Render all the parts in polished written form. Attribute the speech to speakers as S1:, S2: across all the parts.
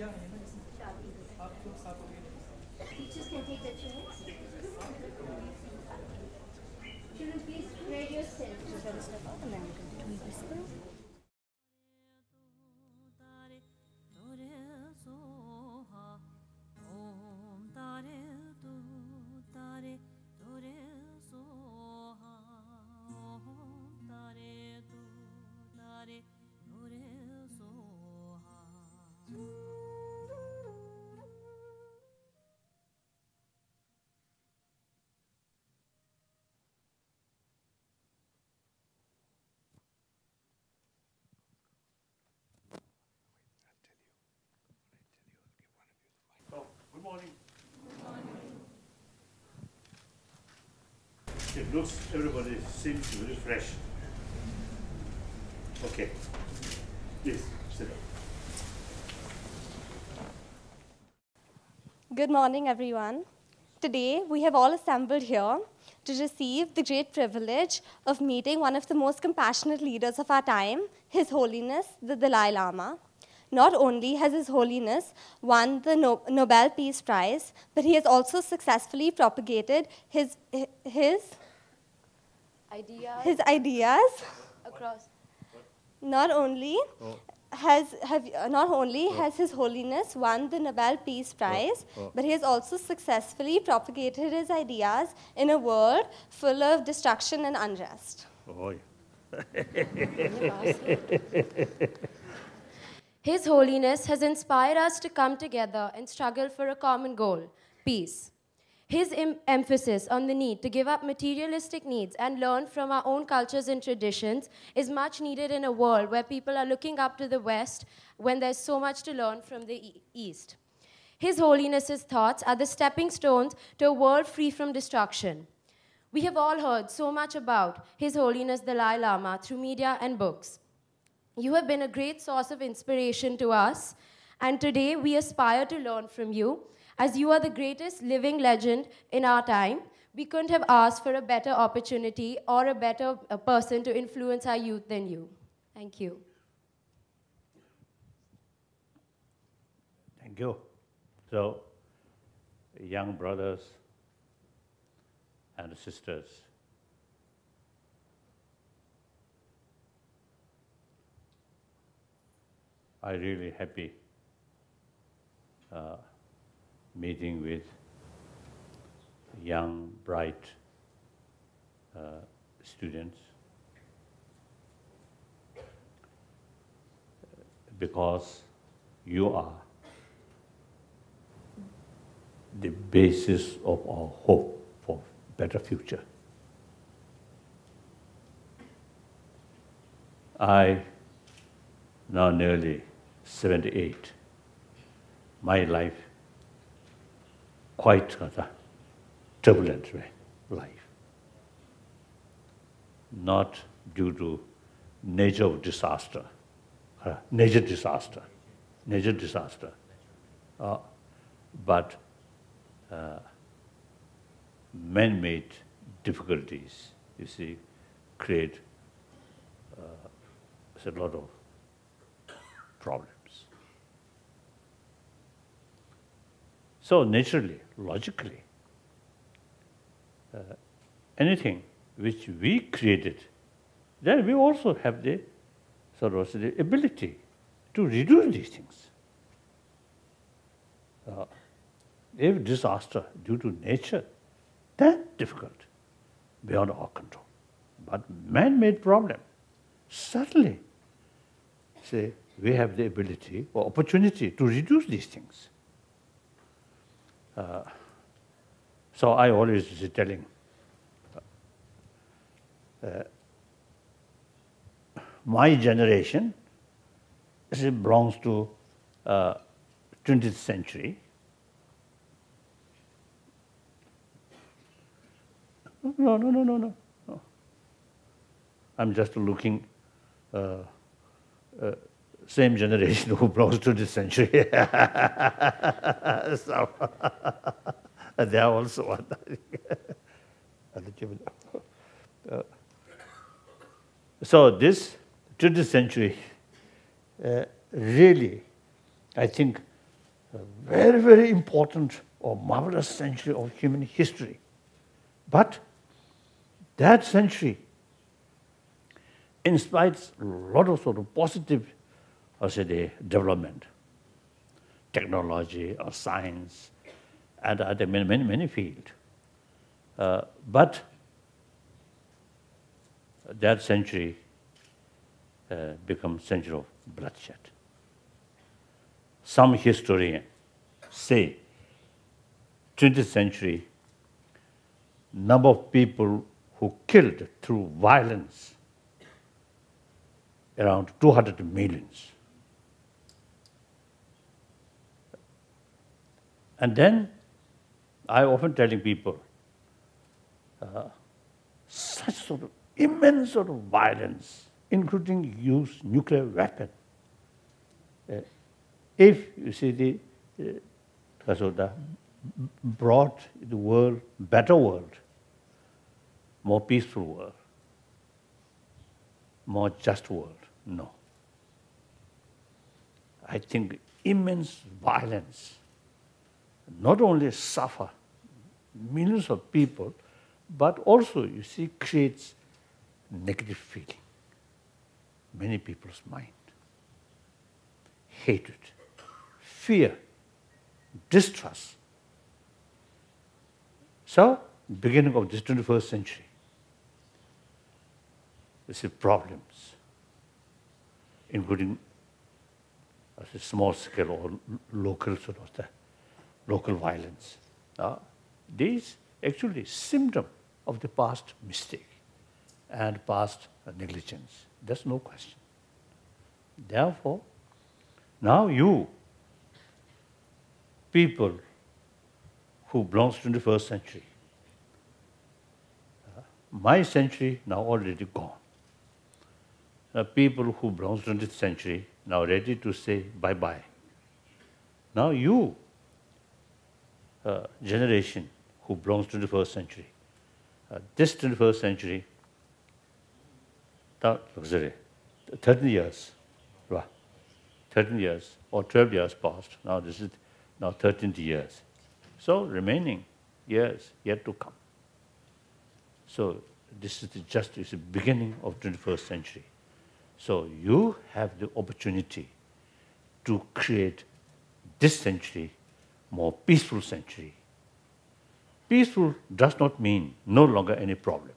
S1: Teachers can take the chairs. Children, please spread yourself. Step up and then we can whisper.
S2: Good morning. It looks, everybody seems very fresh. Okay. Please, sit down.
S3: Good morning, everyone. Today, we have all assembled here to receive the great privilege of meeting one of the most compassionate leaders of our time, His Holiness, the Dalai Lama. Not only has His Holiness won the Nobel Peace Prize, but he has also successfully propagated his ideas
S1: Across.
S3: Not only has His Holiness won the Nobel Peace Prize, but he has also successfully propagated his ideas in a world full of destruction and unrest.
S2: Oh,
S4: His Holiness has inspired us to come together and struggle for a common goal, peace. His emphasis on the need to give up materialistic needs and learn from our own cultures and traditions is much needed in a world where people are looking up to the West when there's so much to learn from the East. His Holiness's thoughts are the stepping stones to a world free from destruction. We have all heard so much about His Holiness Dalai Lama through media and books. You have been a great source of inspiration to us, and today we aspire to learn from you. As you are the greatest living legend in our time, we couldn't have asked for a better opportunity or a better person to influence our youth than you. Thank you.
S2: thank you. So, young brothers and sisters, I'm really happy meeting with young, bright students, because you are the basis of our hope for better future. I, now nearly 78, my life quite a turbulent life, not due to nature disaster, but man-made difficulties, you see, create a lot of problems. So naturally, logically, anything which we created, then we also have the sort of the ability to reduce these things. If disaster due to nature, that's difficult, beyond our control. But man-made problem, certainly, say, we have the ability or opportunity to reduce these things. So I always telling, my generation belongs to 20th century. No. I'm just looking same generation who belongs to this century. So they are also one. So this 20th century really, I think, a very, very important or marvelous century of human history. But that century inspires a lot of sort of positive, development, technology or science, and other many fields. But that century becomes century of bloodshed. Some historians say 20th century number of people who killed through violence around 200 millions. And then I often telling people, such sort of immense sort of violence, including use nuclear weapon. If you see the brought the world, better world, more peaceful world, more just world, no. I think immense violence not only suffer millions of people, but also, you see, creates negative feeling. Many people's mind. Hatred, fear, distrust. So, beginning of this 21st century, you see problems, including small scale or local sort of the local violence. These actually symptom of the past mistake and past negligence. There's no question. Therefore, now you, people who belong to the 21st century, my century now already gone. People who belong to the 20th century now ready to say bye-bye. Now you, generation who belongs to the 21st century, this 21st century, 13 years, 13 years or 12 years passed. Now this is now 13th years. So remaining years yet to come. So this is just the beginning of 21st century. So you have the opportunity to create this century more peaceful century. Peaceful does not mean no longer any problem,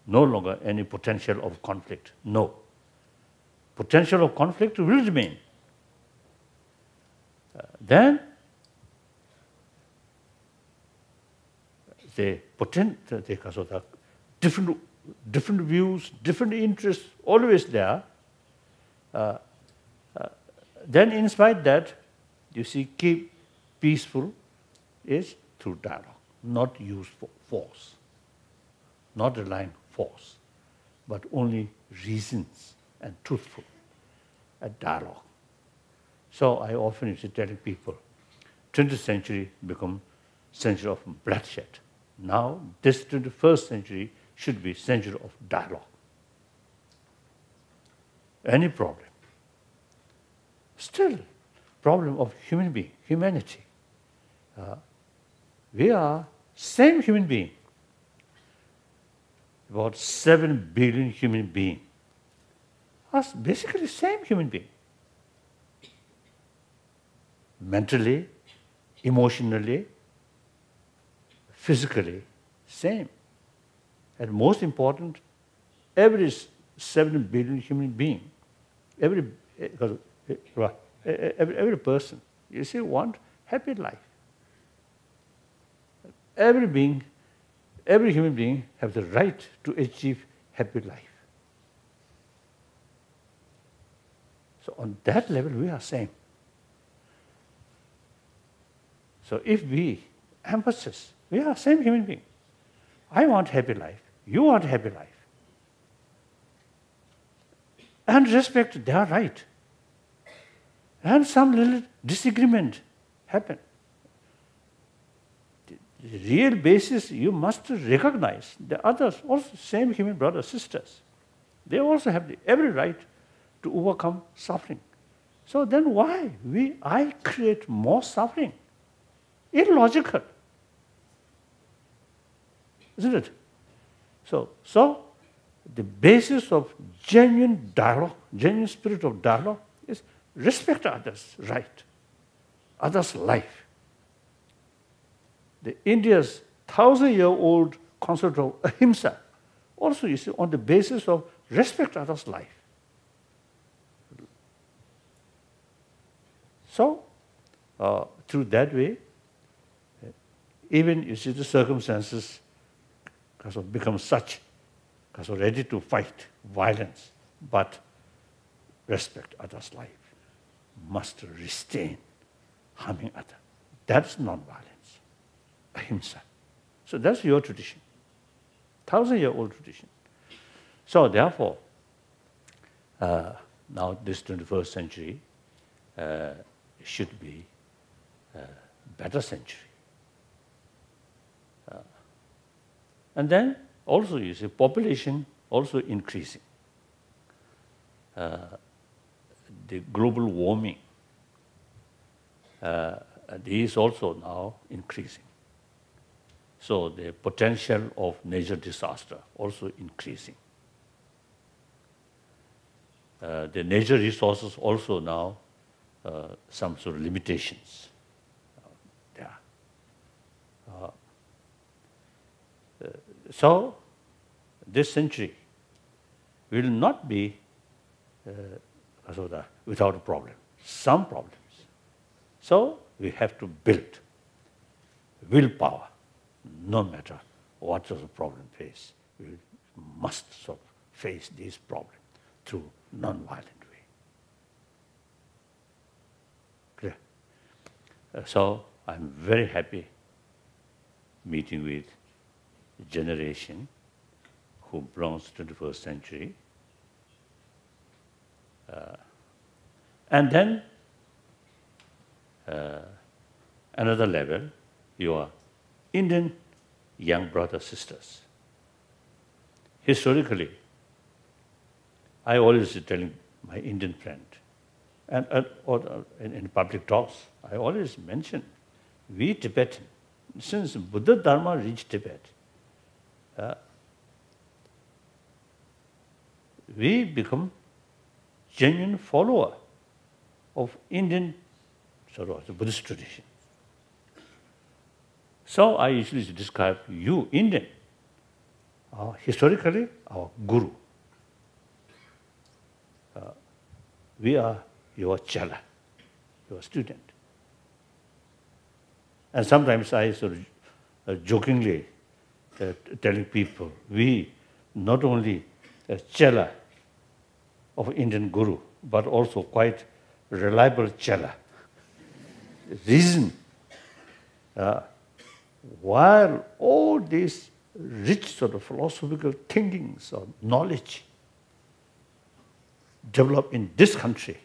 S2: no longer any potential of conflict. No. Potential of conflict will remain. Then the different views, different interests, always there. Then in spite that, you see, keep peaceful is through dialogue, not use force, not relying force, but only reasons and truthful, a dialogue. So I often used to telling people, 20th century become century of bloodshed. Now this 21st century should be century of dialogue. Any problem, still problem of human being, humanity. We are same human being, about 7 billion human beings, are basically same human being. Mentally, emotionally, physically, same. And most important, every 7 billion human being, every person, you see, want happy life. Every human being have the right to achieve happy life. So on that level, we are same. So if we emphasize, we are same human being. I want happy life. You want happy life. And respect their right. And some little disagreement happen. The real basis, you must recognize the others, also same human brothers, sisters. They also have every right to overcome suffering. So then why I create more suffering? Illogical. Isn't it? So the basis of genuine dialogue, genuine spirit of dialogue is respect others' right, others' life. The India's 1,000-year-old concept of ahimsa also is on the basis of respect others' life. So, through that way, even you see the circumstances become such, ready to fight violence, but respect others' life, must restrain harming others. That's non-violence, ahimsa. So that's your tradition, 1,000-year-old tradition. So therefore, now this 21st century should be a better century. And then also you see population also increasing. The global warming is also now increasing. So the potential of nature disaster also increasing. The nature resources also now some sort of limitations there. So this century will not be without a problem. Some problems. So we have to build willpower, no matter what sort of problem face. We must sort of face these problems through non-violent way. Clear? So I'm very happy meeting with a generation who belongs to the 21st century. And then another level, your Indian young brothers, sisters. Historically, I always telling my Indian friend, and or in public talks, I always mention, we Tibetan, since Buddha Dharma reached Tibet, we become genuine follower of Indian sort of the Buddhist tradition. So I usually describe you, Indian, historically our guru. We are your chela, your student. And sometimes I sort of jokingly telling people, we not only a chela of Indian guru, but also quite reliable chela. Reason, while all these rich sort of philosophical thinkings or knowledge develop in this country,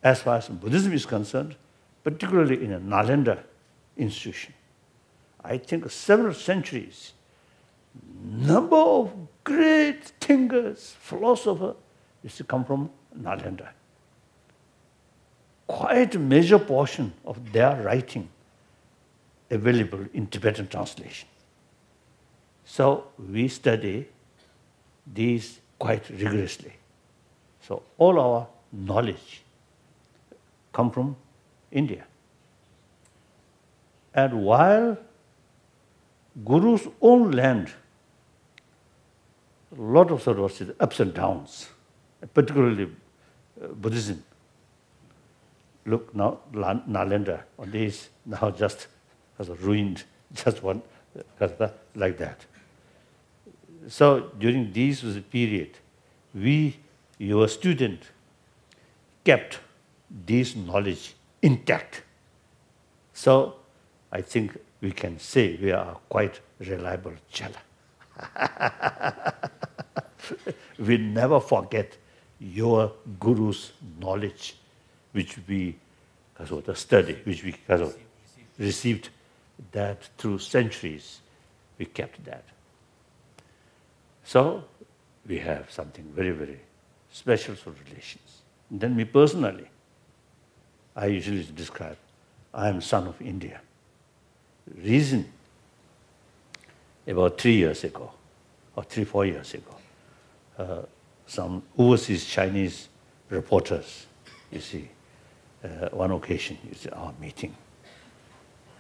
S2: as far as Buddhism is concerned, particularly in a Nalanda institution, I think several centuries, number of great thinkers, philosophers, used to come from Nalanda. Quite a major portion of their writing available in Tibetan translation. So we study these quite rigorously. So all our knowledge come from India. And while Guru's own land, a lot of sort of ups and downs, particularly Buddhism. Look now, Nalanda, on this now just has ruined, just one like that. So during this was a period, we, your student, kept this knowledge intact. So I think we can say we are quite reliable chela. We never forget your guru's knowledge, which we study, which we received that through centuries. We kept that. So we have something very, very special sort of relations. And then me personally, I usually describe, I am son of India. Reason, about 3 years ago, or 4 years ago, some overseas Chinese reporters, you see, one occasion, you see, our meeting.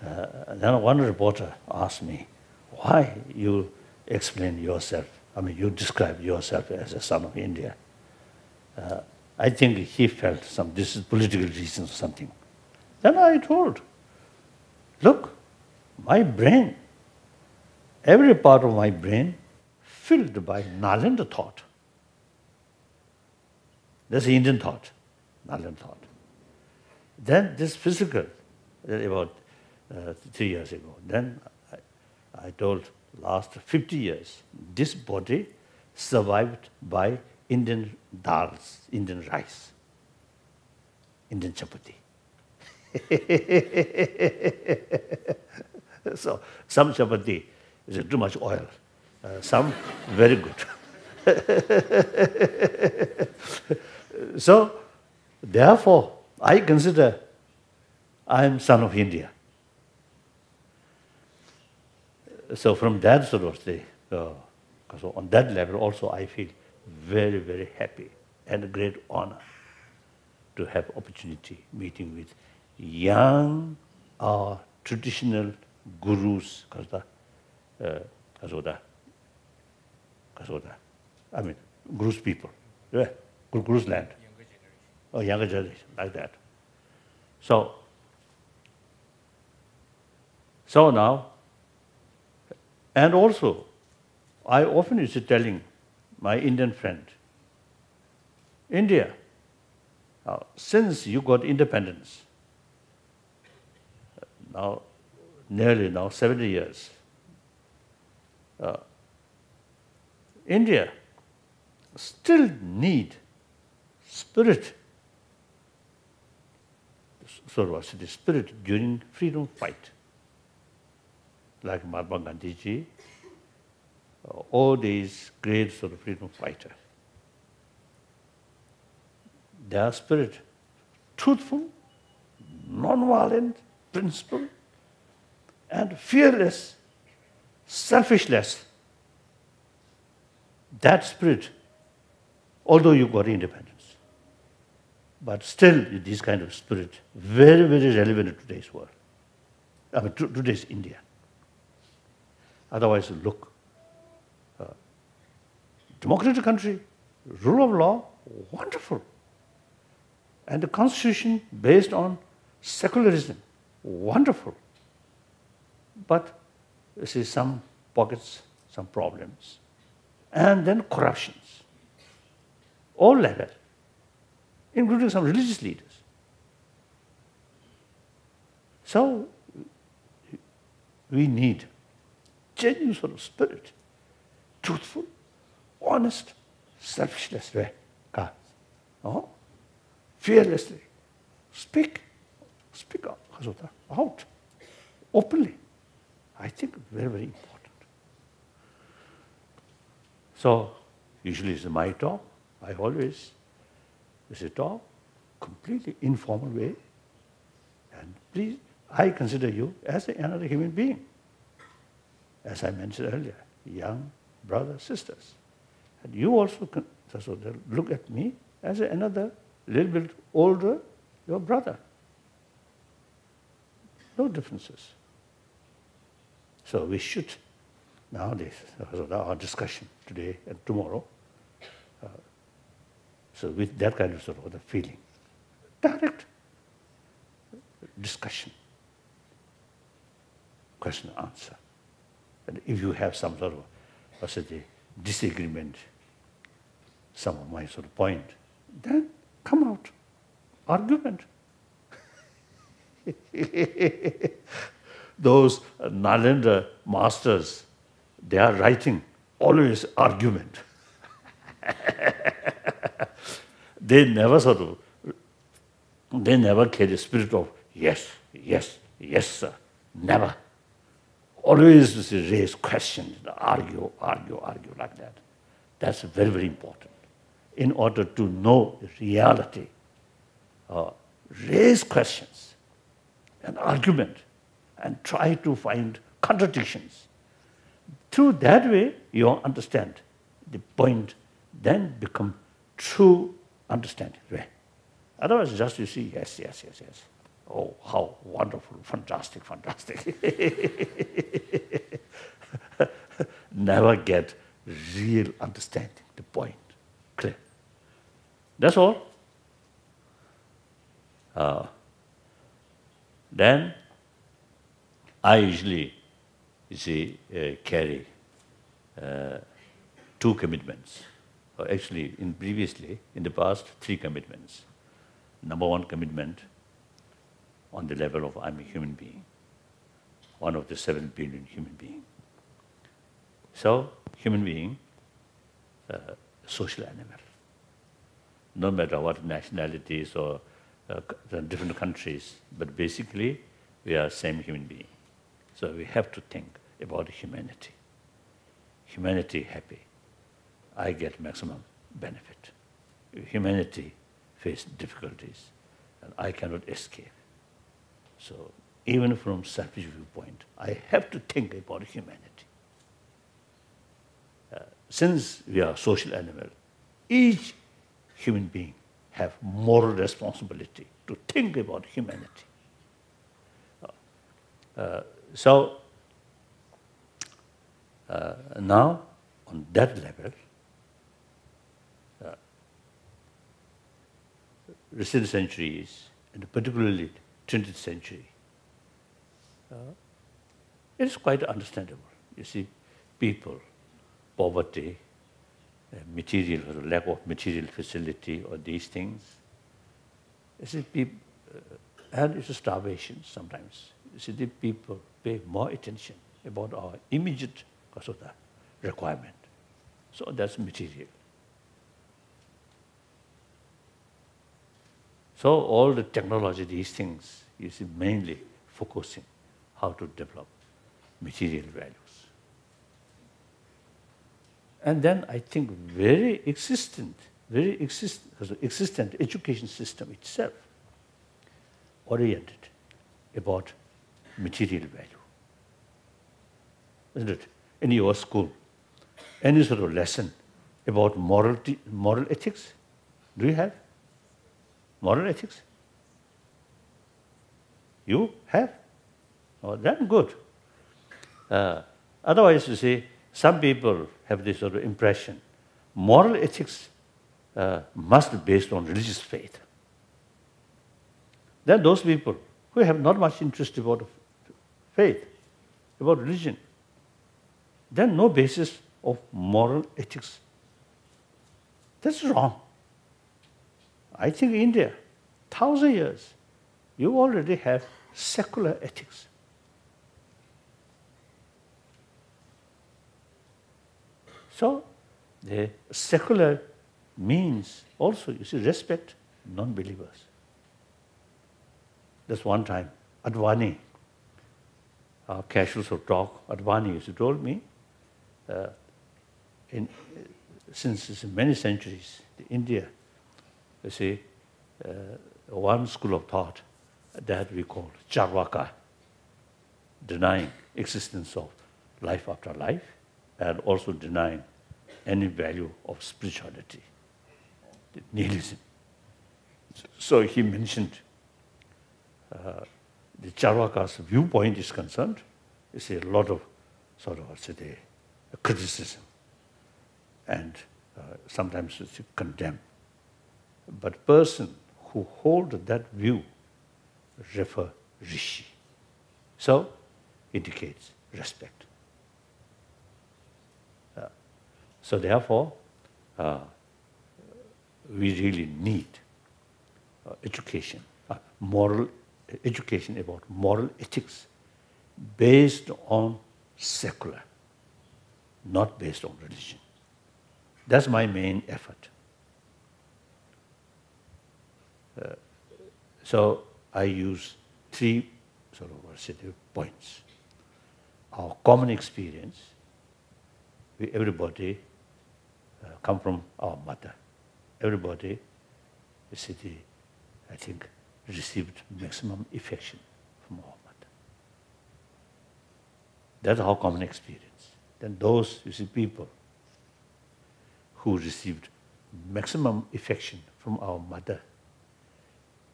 S2: Then one reporter asked me, why you explain yourself, you describe yourself as a son of India. I think he felt this is political reasons or something. Then I told, look, my brain, every part of my brain filled by Nalanda thought. That's the Indian thought, Nalanda thought. Then this physical, about 3 years ago, then I told last 50 years, this body survived by Indian dals, Indian rice, Indian chapati. So some chapati is too much oil, some very good. So therefore, I consider I am son of India. So from that sort of thing, so on that level also I feel very, very happy and a great honor to have opportunity meeting with young, traditional gurus, gurus people, yeah, gurus land, or younger generation, like that. So now, and also, I often used to telling my Indian friend, India, since you got independence, nearly 70 years, India still need spirit, the spirit during freedom fight. Like Mahatma Gandhi ji, all these great sort of freedom fighters. Their spirit, truthful, non-violent, principled, and fearless, selfishness. That spirit, although you got independence, but still this kind of spirit, very, very relevant in today's world, today's India. Otherwise, look, democratic country, rule of law, wonderful. And the constitution based on secularism, wonderful. But you see some pockets, some problems. And then corruptions, all level, including some religious leaders. So we need genuine sort of spirit, truthful, honest, selfishness way, fearlessly, speak out, openly. I think very, very important. So usually it's my talk. I always talk completely informal way, and please, I consider you as another human being. As I mentioned earlier, young brothers, sisters. And you also look at me as another little bit older, your brother. No differences. So we should, nowadays, our discussion today and tomorrow, so with that kind of feeling, direct discussion, question and answer. And if you have some sort of disagreement, some of my point, then come out, argument. Those Nalanda masters, they are writing always argument. They never carry the spirit of yes, yes, yes, sir. Never. Always raise questions, argue like that. That's very, very important. In order to know the reality, raise questions and argument and try to find contradictions. Through that way, you understand the point, then become true understanding. Right? Otherwise, just you see, yes, yes, yes, yes. Oh, how wonderful, fantastic, fantastic. Never get real understanding, the point clear. That's all. Then I usually, you see, carry two commitments. Or actually, previously, in the past, 3 commitments. Number 1 commitment on the level of I'm a human being, one of the 7 billion human beings. So, human being, social animal. No matter what nationalities or the different countries, but basically we are same human being. So we have to think about humanity. Humanity happy, I get maximum benefit. If humanity face difficulties, and I cannot escape. So even from selfish viewpoint, I have to think about humanity. Since we are social animal, each human being have moral responsibility to think about humanity. Now, on that level, recent centuries, and particularly 20th century, it is quite understandable. You see, people, poverty, material, or lack of material facility, or these things. You see, people, and it's a starvation sometimes. You see, the people pay more attention about our immediate because of the requirement. So that's material. So all the technology, these things, you see, mainly focusing how to develop material values. And then I think very existent education system itself oriented about material value. Isn't it? In your school, any sort of lesson about moral ethics? Do you have moral ethics? You have? Oh, then good. Otherwise, you see, some people have this sort of impression. Moral ethics must be based on religious faith. Then those people who have not much interest about faith, about religion, then no basis of moral ethics. That's wrong. I think India, 1,000 years, you already have secular ethics. So, the secular means also, you see, respect non-believers. That's one time, Advani, our casuals of talk, Advani used to told me, since many centuries, India, you see, one school of thought that we call Charvaka, denying existence of life after life, and also denying any value of spirituality, nihilism. So he mentioned the Charvaka's viewpoint is concerned, you see a lot of sort of criticism and sometimes it's condemn. But person who hold that view refer rishi. So indicates respect. So therefore, we really need education, moral education about moral ethics based on secular, not based on religion. That's my main effort. So I use 3 sort of points. Our common experience, everybody come from our mother. Everybody, I think, received maximum affection from our mother. That's our common experience. Then those, you see, people who received maximum affection from our mother,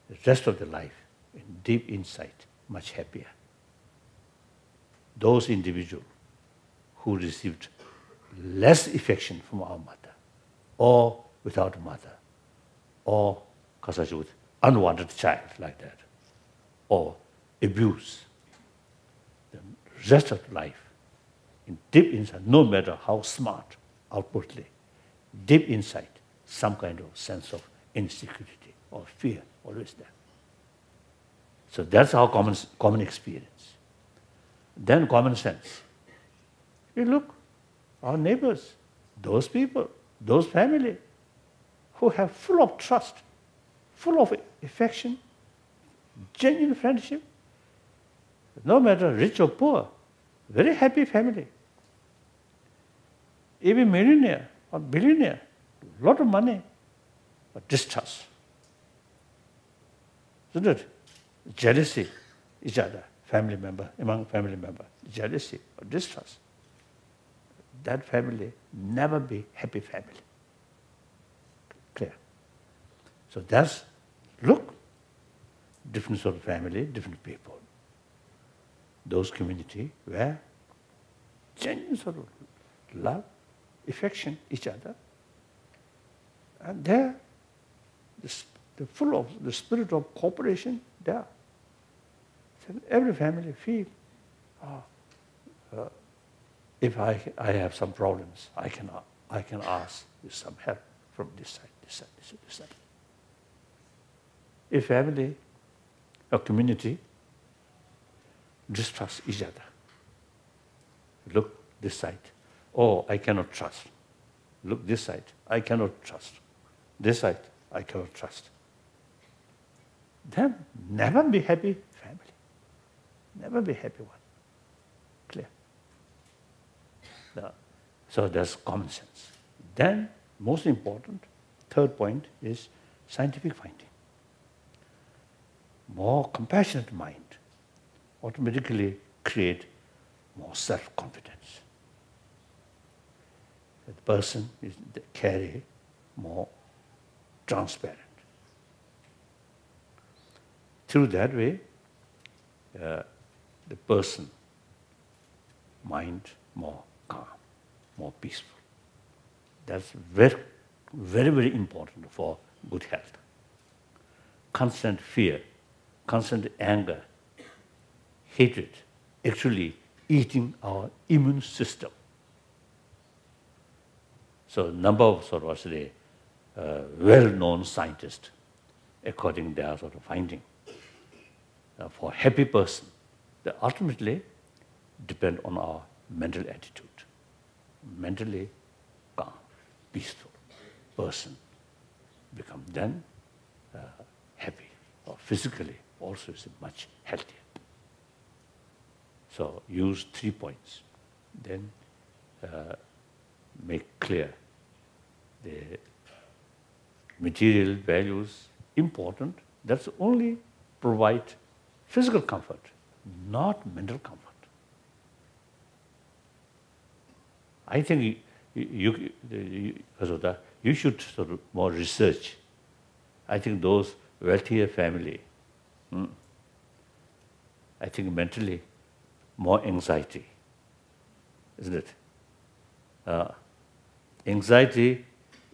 S2: the rest of their life, in deep insight, much happier. Those individuals who received less affection from our mother, or without mother, or with unwanted child like that, or abuse, the rest of life, in deep insight, no matter how smart outwardly, deep inside, some kind of sense of insecurity or fear always there. So that's our common experience. Then common sense. You look, our neighbors, those people, those family who have full of trust, full of affection, genuine friendship, no matter rich or poor, very happy family. Even millionaire or billionaire, lot of money, but distrust. Isn't it? Jealousy, each other, family member, among family member, jealousy or distrust. That family never be happy family. Clear? So that's, look, different sort of family, different people. Those community where genuine sort of love, affection each other, and there, the full of the spirit of cooperation there. So every family feel, if I have some problems, I can ask for some help from this side, this side, this side, this side. If family or community distrust each other, look this side, oh, I cannot trust. Look this side, I cannot trust. This side, I cannot trust. Then never be happy family. Never be happy one. Clear? So that's common sense. Then, most important, third point is scientific finding. More compassionate mind automatically create more self-confidence. The person is carry more transparent. Through that way, the person mind more calm, more peaceful. That's very, very, very important for good health. Constant fear, constant anger, hatred, actually eating our immune system. So a number of sort of well-known scientists, according to their sort of finding, for a happy person, they ultimately depend on our mental attitude. Mentally calm, peaceful person become then happy, or physically also is much healthier. So use 3 points, then make clear the material values important. That's only provide physical comfort, not mental comfort. I think you should sort of more research. I think those wealthier family, I think mentally more anxiety, isn't it? Anxiety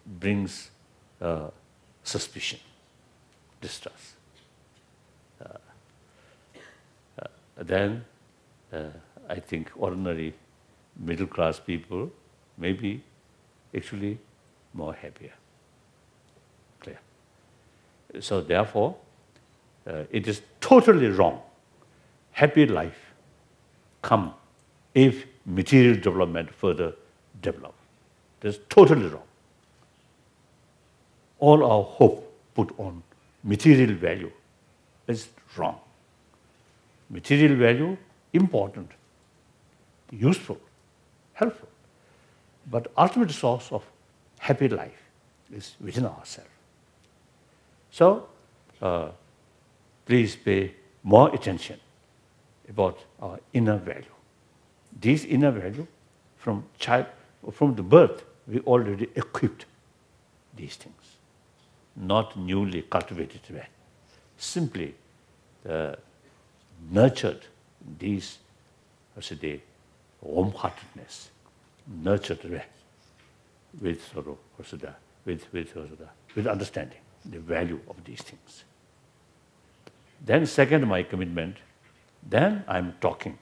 S2: brings suspicion, distrust. Then I think ordinary middle-class people may be actually more happier. Clear? So therefore, it is totally wrong. Happy life come if material development further develop. That's totally wrong. All our hope put on material value is wrong. Material value, important, useful, helpful. But ultimate source of happy life is within ourselves. So, please pay more attention about our inner value. These inner value, from the birth, we already equipped these things, not newly cultivated way. Simply nurtured these, warm-heartedness, nurtured way with with understanding the value of these things. Then second, my commitment, then I'm talking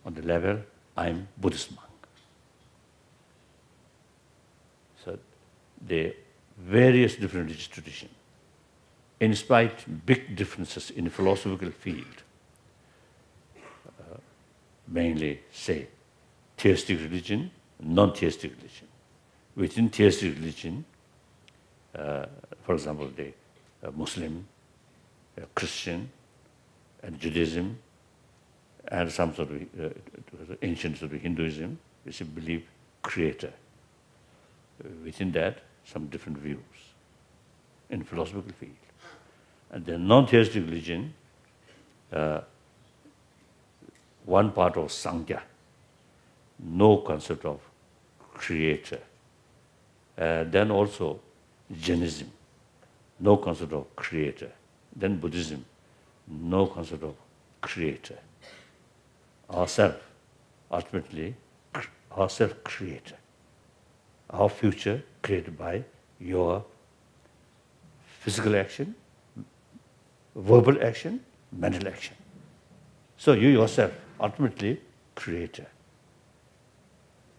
S2: on the level I'm Buddhist monk. So the various different religious traditions, in spite big differences in the philosophical field, mainly say theistic religion, non-theistic religion. Within theistic religion, for example, the Muslim, Christian, and Judaism, and some sort of ancient sort of Hinduism, which believe creator. Within that, some different views in philosophical field. And the non-theistic religion, one part of Sankhya, no concept of creator. Then also Jainism, no concept of creator. Then Buddhism, no concept of creator. Ourself, ultimately, ourself creator. Our future created by your physical action, verbal action, mental action. So you yourself, ultimately, creator.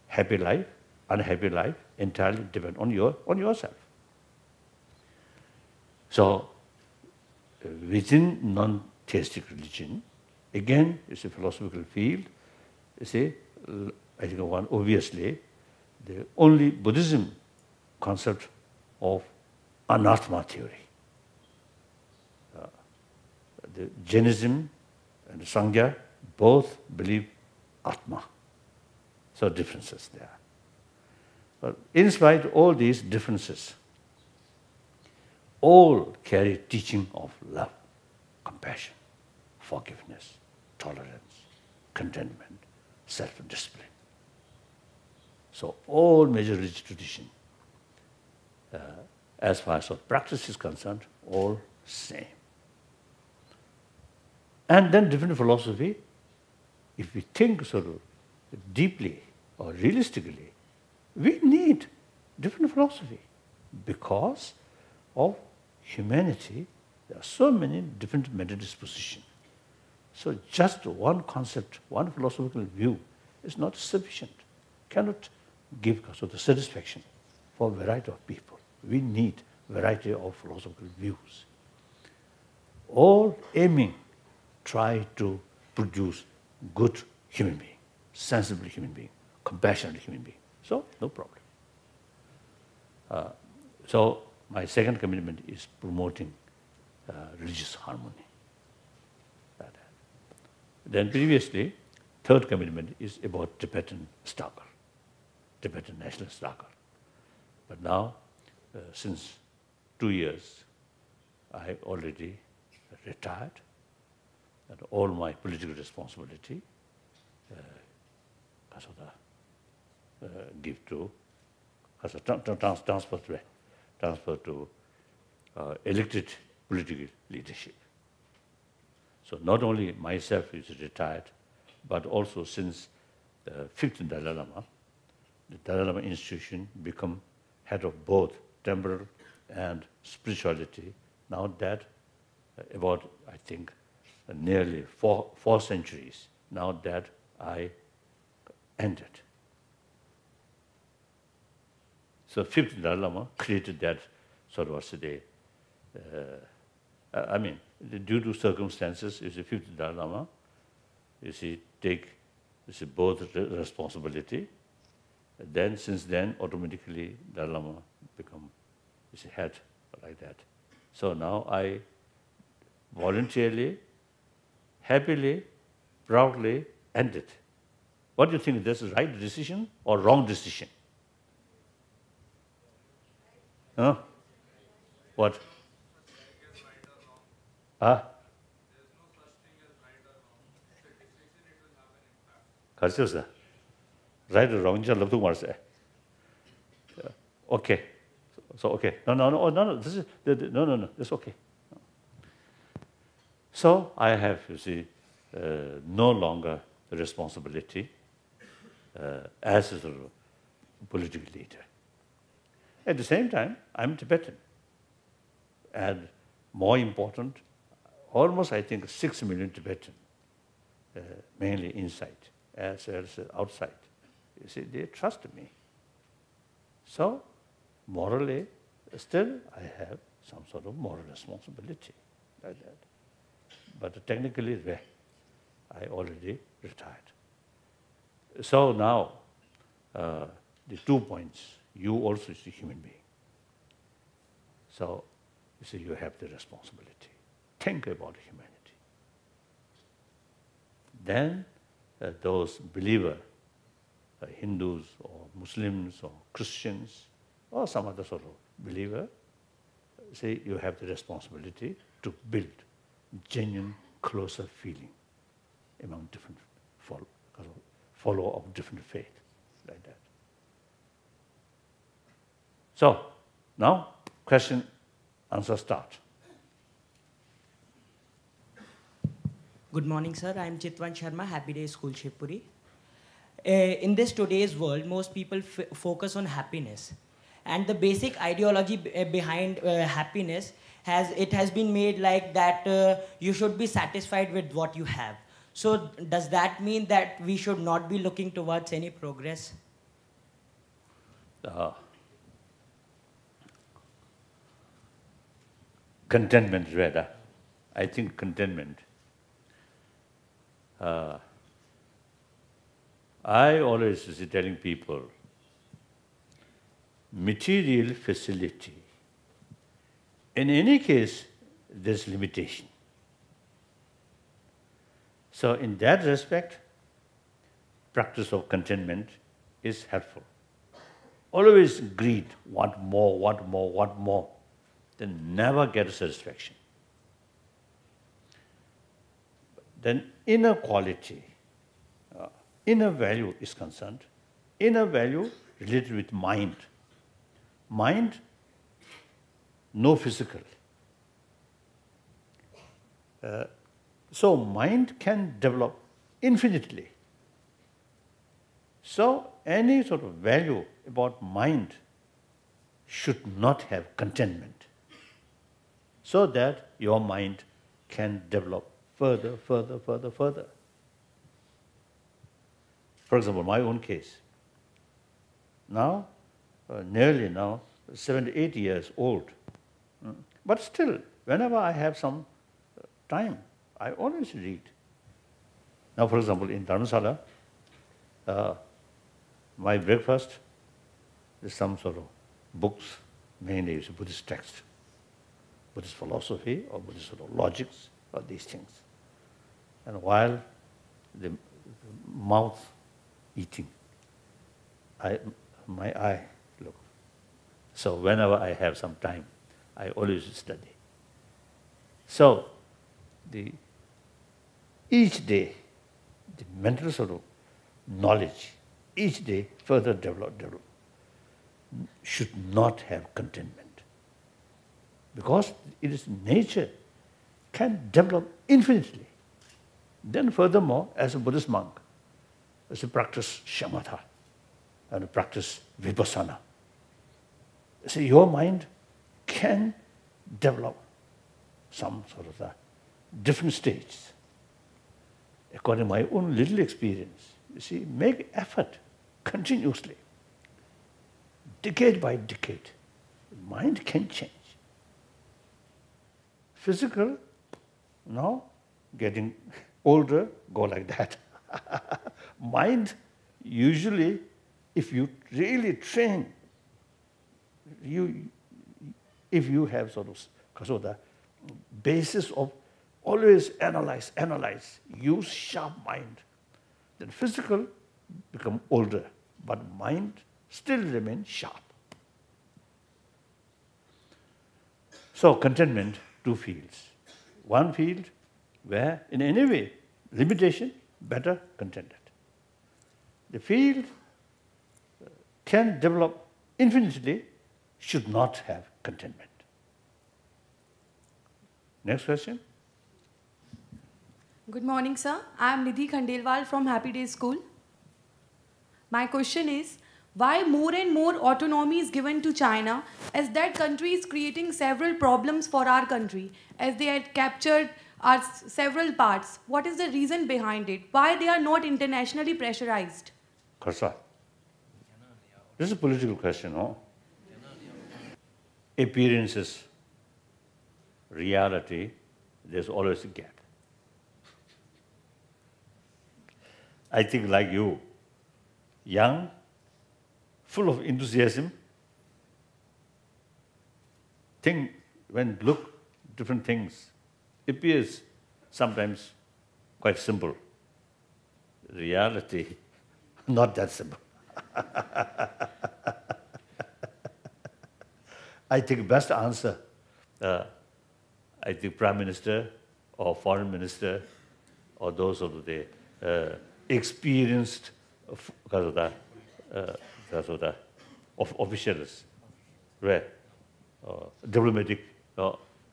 S2: Happy life, unhappy life, entirely depend on yourself. So within non-theistic religion, again, it's a philosophical field. You see, I think one obviously, the only Buddhism concept of anatma theory. The Jainism and the Sankhya both believe atma. So differences there. But in spite of all these differences, all carry teaching of love, compassion, forgiveness, tolerance, contentment, self-discipline. So all major religious traditions, as far as practice is concerned, all same. And then different philosophy, if we think sort of deeply or realistically, we need different philosophy because of humanity. There are so many different mental dispositions. So just one concept, one philosophical view is not sufficient, cannot give us the satisfaction for a variety of people. We need variety of philosophical views. All aiming, try to produce good human being, sensible human being, compassionate human being. So, no problem. So, my second commitment is promoting religious harmony. Then previously, third commitment is about Tibetan struggle, Tibetan national struggle. But now, since 2 years, I already retired, and all my political responsibility give to, transfer to elected political leadership. So not only myself is retired, but also since the 5th Dalai Lama, the Dalai Lama institution become head of both temporal and spirituality. Now that about, I think, nearly four centuries, now that I ended. So 5th Dalai Lama created that sort of due to circumstances, you see, 5th Dalai Lama, you see, take both responsibility. Then, since then, automatically, Dalai Lama become head like that. So now I voluntarily, happily, proudly ended. What do you think? This is right decision or wrong decision? Huh? What? 가르쳤어. Right or wrong, just love to say. Okay. So okay. No. This is no. It's okay. So I have, you see, no longer the responsibility as a political leader. At the same time, I'm Tibetan. And more important, almost I think 6 million Tibetan, mainly inside as well as outside. You see, they trust me. So, morally, still I have some sort of moral responsibility like that. But technically, I already retired. So now, the 2 points, you also is a human being. So, you see, you have the responsibility. Think about humanity. Then, those believers, Hindus or Muslims or Christians or some other sort of believer, say you have the responsibility to build genuine, closer feeling among different follower of different faith, like that. So, now, question, answer, start.
S5: Good morning, sir. I am Chitwan Sharma, Happy Day School, Shivpuri. In this today's world, most people focus on happiness. And the basic ideology behind happiness has been made like that you should be satisfied with what you have. So does that mean that we should not be looking towards any progress?
S2: Contentment, rather. I think contentment. I always is telling people, material facility. In any case, there's limitation. So in that respect, practice of contentment is helpful. Always greed, want more, then never get satisfaction. Then inner quality, inner value is concerned. Inner value related with mind. Mind, no physical. So mind can develop infinitely. So any sort of value about mind should not have contentment, so that your mind can develop further. For example, my own case. Now, nearly 78 years old. But still, whenever I have some time, I always read. Now, for example, in Dharamsala, my breakfast is some sort of books, mainly is Buddhist text, Buddhist philosophy or Buddhist sort of logics or these things. And while the mouth eating, my eye look. So whenever I have some time, I always study. So each day, the mental sort of knowledge, each day further develop, should not have contentment. Because it is nature can develop infinitely. Then furthermore, as a Buddhist monk, as you practice shamatha and practice vipassana, so your mind can develop some sort of different stages. According to my own little experience, you see, make effort continuously. Decade by decade, mind can change. Physical, now getting older, go like that. Mind, usually, if you really train, if you have sort of the basis of always analyze, use sharp mind, then physical become older, but mind still remains sharp. So contentment, two fields. One field where in any way, limitation, better contented. the field can develop infinitely, should not have contentment. Next question.
S6: Good morning, sir. I am Nidhi Khandelwal from Happy Days School. My question is, why more and more autonomy is given to China, as that country is creating several problems for our country, as they had captured our several parts? What is the reason behind it? Why they are not internationally pressurized?
S2: Karsa. This is a political question, no? Appearances, reality, there's always a gap. I think like you, young, full of enthusiasm, think when look different things, appears sometimes quite simple. Reality, not that simple. I think best answer, I think Prime Minister or Foreign Minister or those of the experienced officials, right? Diplomatic,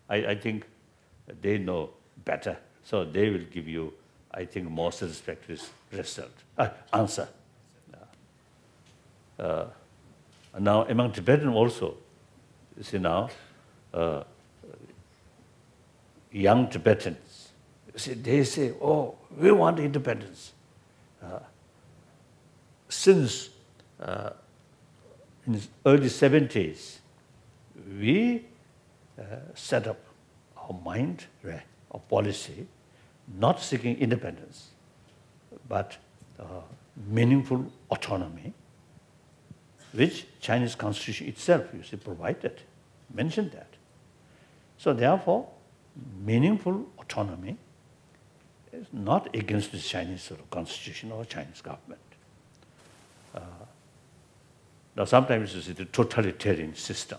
S2: I think they know better. So they will give you, I think, more satisfactory answer. Now, among Tibetan also, you see now, young Tibetans, see, they say, oh, we want independence. Since in the early 70s, we set up our mind, our policy, not seeking independence, but meaningful autonomy, which Chinese constitution itself, you see, provided, mentioned that. So therefore, meaningful autonomy is not against the Chinese sort of constitution or Chinese government. Now sometimes you see the totalitarian system.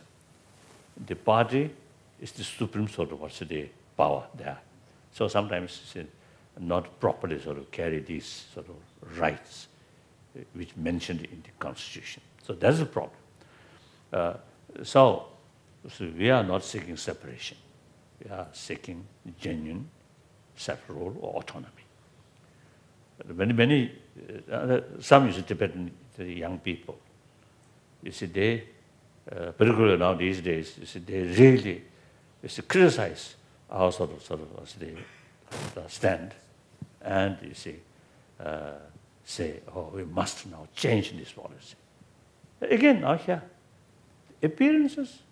S2: The party is the supreme sort of what's the power there. So sometimes you see, not properly sort of carry these sort of rights which mentioned in the constitution. So that's the problem. So we are not seeking separation. We are seeking genuine self-rule or autonomy. Some is Tibetan young people. You see, they, particularly now these days, you see, they really criticize our sort of stand, and you see, say, oh, we must now change this policy. Again, now here, appearances,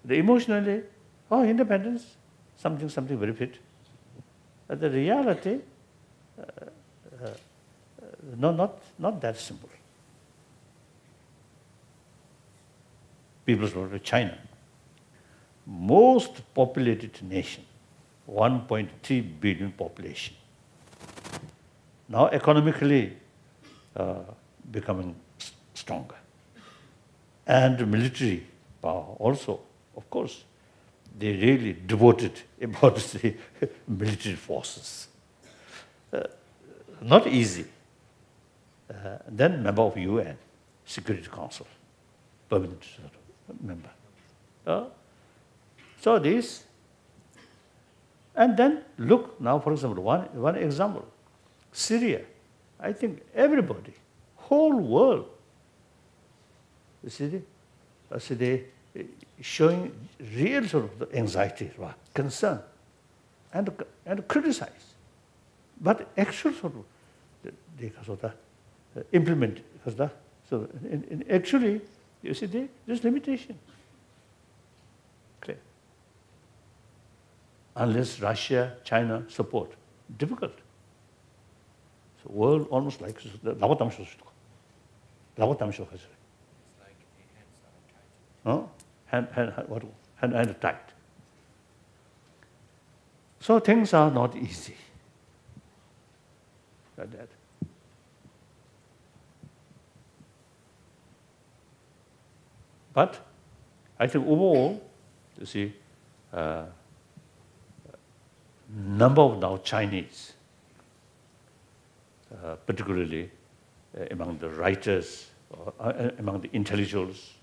S2: the emotionally, oh, independence, something very fit. But the reality, no, not that simple. People's Republic of China, most populated nation, 1.3 billion population. Now economically becoming stronger. And military power also, of course, they really devoted about the military forces. Not easy. Then member of UN, Security Council, permanent member. So this, and then look now, for example, one example, Syria. I think everybody, whole world, you see, they showing real sort of anxiety, concern, and criticize. But actual sort of, they implement, so actually, you see, there's limitation. Clear. Unless Russia, China support, difficult. So world almost like hand tight. So things are not easy. Like that. But I think overall, you see, number of now Chinese, particularly among the writers, among the intellectuals.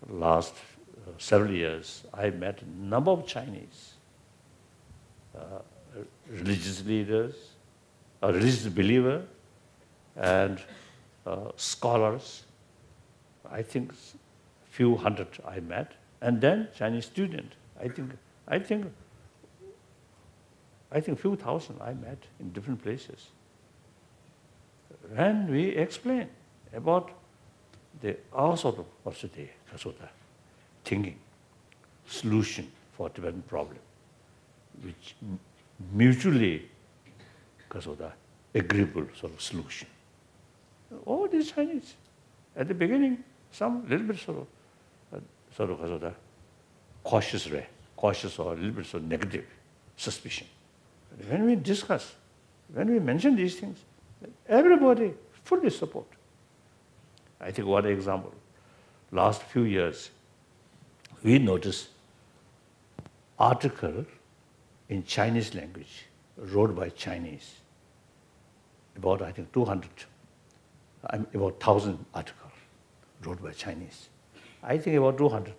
S2: Last several years, I met a number of Chinese religious leaders, religious believers, and scholars. I think few hundred I met, and then Chinese student. I think few thousand I met in different places. When we explain about our sort of thinking, solution for Tibetan problem, which mutually agreeable sort of solution. All these Chinese, at the beginning, some little bit cautious or a little bit sort of negative suspicion. But when we discuss, when we mention these things, everybody fully support. I think one example, last few years, we noticed article in Chinese language wrote by Chinese, about I think 200, about 1,000 articles wrote by Chinese. I think about 200,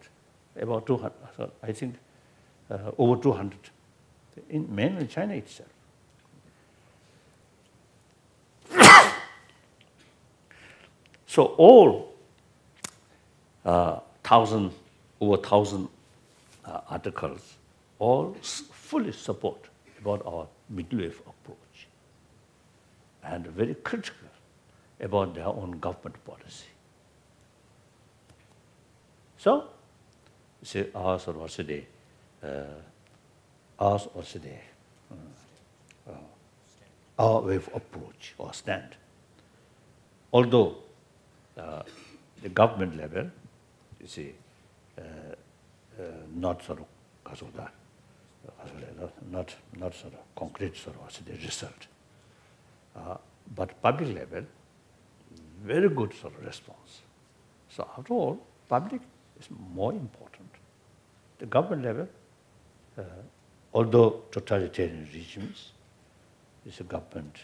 S2: so I think over 200 in mainland China itself. So all over 1,000 articles, all fully support about our midwave approach and very critical about their own government policy. So, ours also our way of approach or stand. Although the government level, not sort of not sort of concrete sort of the result, but public level, very good sort of response. So after all, public is more important. The government level, although totalitarian regimes, this government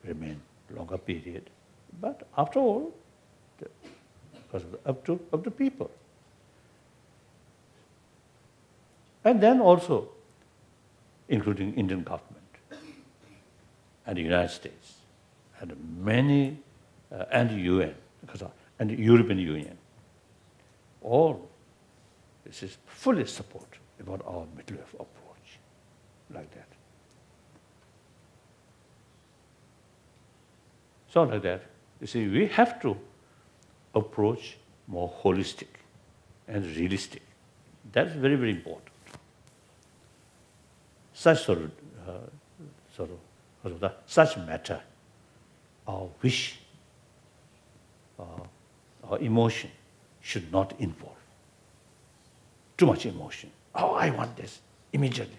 S2: remain longer period, but after all, because up to people. And then also, including Indian government and the United States and many and UN and the European Union, all this is fully support about our midlife approach, like that. So like that, you see, we have to approach more holistic and realistic. That's very, very important. Such such matter, our wish, our emotion should not involve too much emotion. Oh, I want this immediately.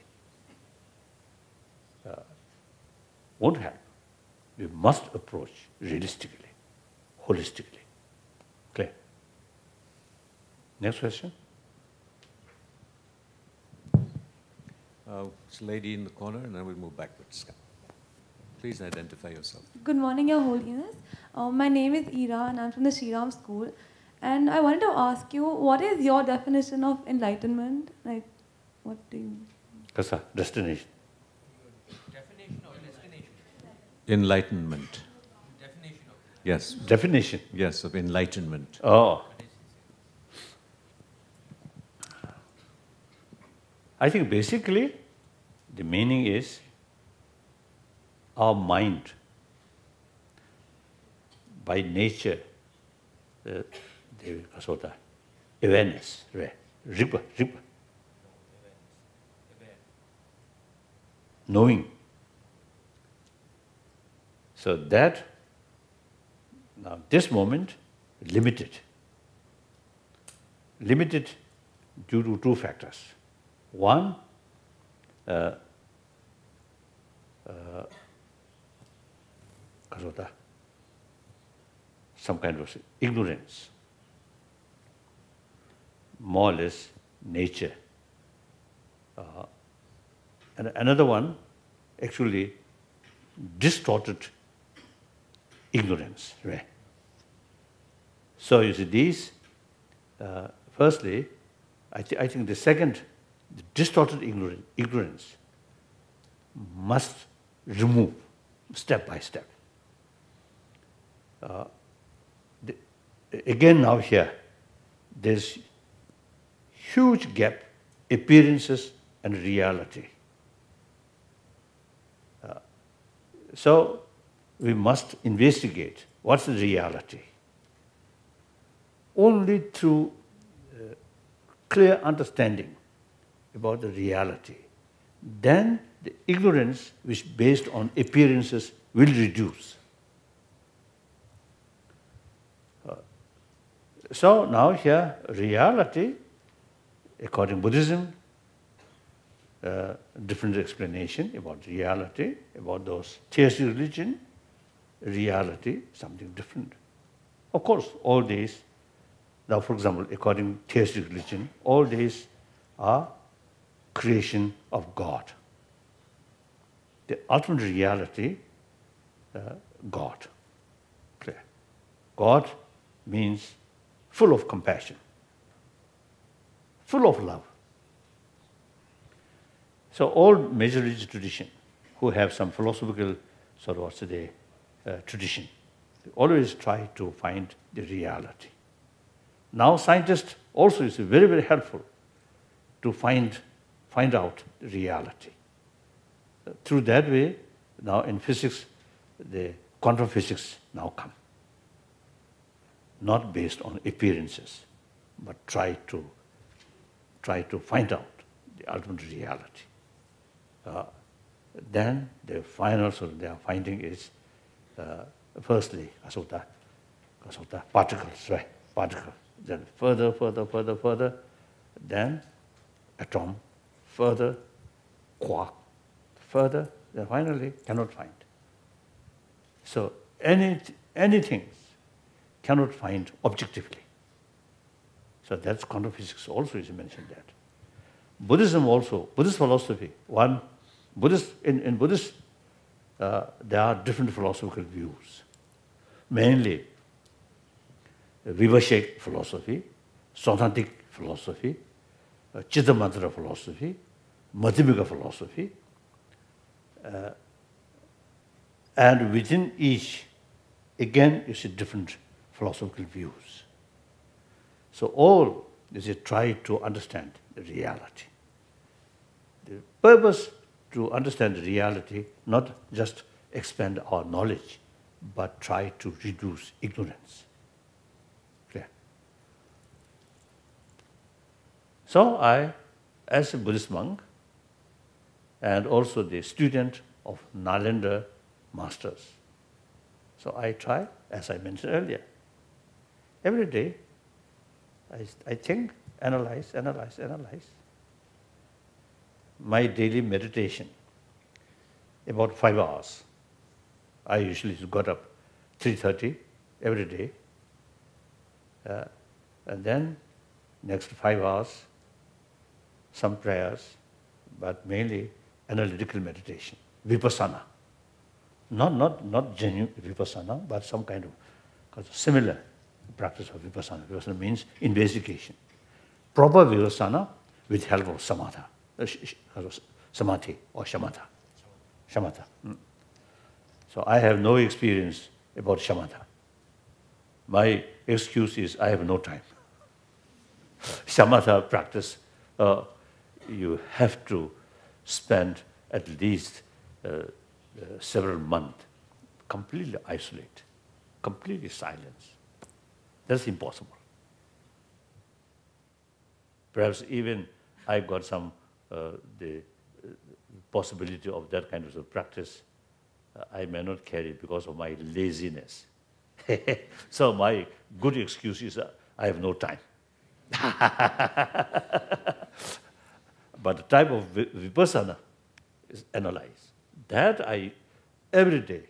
S2: Won't help. We must approach realistically, holistically. Clear? Next question.
S7: It's a lady in the corner, and then we'll move backwards. Please identify yourself.
S8: Good morning, Your Holiness. My name is Ira, and I'm from the Sriram School. And I wanted to ask you, what is your definition of enlightenment? Like, what do you...
S2: Kasa, destination.
S7: Definition or destination? Enlightenment.
S2: Definition of...
S7: Yes.
S2: Definition?
S7: Yes, of enlightenment.
S2: Oh. I think basically the meaning is our mind, by nature, awareness, knowing. So that, now this moment, limited due to two factors. One, some kind of ignorance, more or less nature. And another one, actually distorted ignorance. Right? So you see these, firstly, I think the second, the distorted ignorance must remove step by step. Again now here, there's huge gap, appearances and reality. So we must investigate what's the reality. Only through clear understanding about the reality, then the ignorance which based on appearances will reduce. So now here, reality, according to Buddhism, different explanation about reality, about those theistic religion, reality, something different. Of course, all these, now for example, according to theistic religion, all these are creation of God. The ultimate reality, God. Clear. God means full of compassion, full of love. So all major religious tradition who have some philosophical sort of tradition, they always try to find the reality. Now scientists also is very, very helpful to find out the reality. Through that way, now in physics, the quantum physics now come. Not based on appearances, but try to find out the ultimate reality. Then the final sort of their finding is, firstly, kasota, particles, right? Particles. Then further, then atom, further, quark, further, then finally cannot find. So anything cannot find objectively. So that's quantum physics also is mentioned that. Buddhism also, Buddhist philosophy, in Buddhist, there are different philosophical views. Mainly, Vivashik philosophy, Sonatic philosophy, Chittamantra philosophy, Madhyamika philosophy, and within each, again, you see different philosophical views. So all is a try to understand the reality. The purpose to understand the reality, not just expand our knowledge, but try to reduce ignorance. Clear? So I, as a Buddhist monk, and also the student of Nalanda masters, so I try, as I mentioned earlier, every day I think, analyze. My daily meditation, about 5 hours. I usually got up 3:30 every day. And then next 5 hours, some prayers, but mainly analytical meditation, vipassana. Not genuine vipassana, but some kind of similar practice of vipassana. Vipassana means investigation. Proper vipassana with help of samatha, samadhi or shamatha. So I have no experience about shamatha. My excuse is I have no time. Shamatha practice, you have to spend at least several months completely isolate, completely silence. That's impossible. Perhaps even I got some the possibility of that kind of practice. I may not carry because of my laziness. So my good excuse is I have no time. But the type of vipassana is analyze. That every day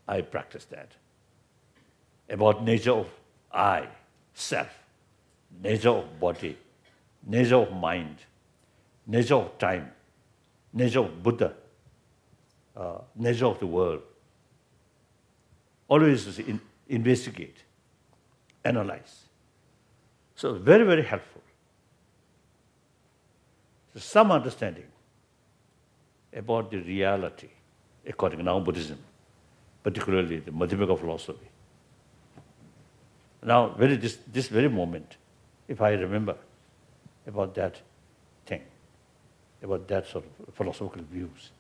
S2: I practice that. About nature of I, self, nature of body, nature of mind, nature of time, nature of Buddha, nature of the world. always investigate, analyze. So very, very helpful. So some understanding about the reality, according to now Buddhism, particularly the Madhyamaka philosophy. Now, this very moment, if I remember about that thing, about that sort of philosophical views,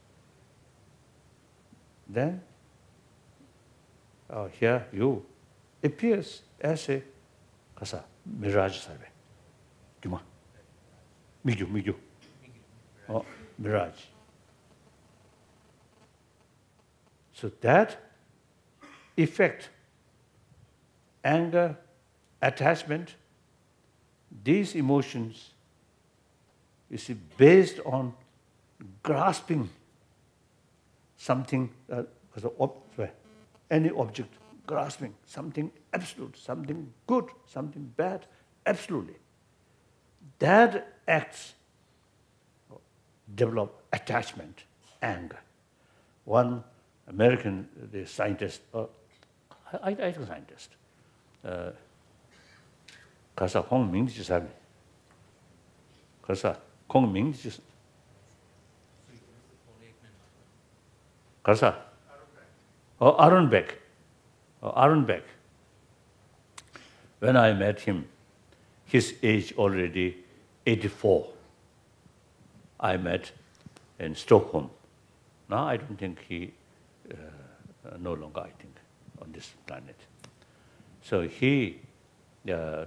S2: then here you appears as a kasa mirage sabe. Kima? Migyu. Oh, mirage. So that effect, anger, attachment, these emotions, you see, based on grasping something, any object, grasping something absolute, something good, something bad, absolutely. That acts develop attachment, anger. One American scientist, I think scientist, Kasa Hong Ming ji sabi. Kasa Hong Ming ji. Kasa. Oh, Aaron Beck. When I met him, his age already 84. I met in Stockholm. Now I don't think he, no longer, I think, on this planet. So he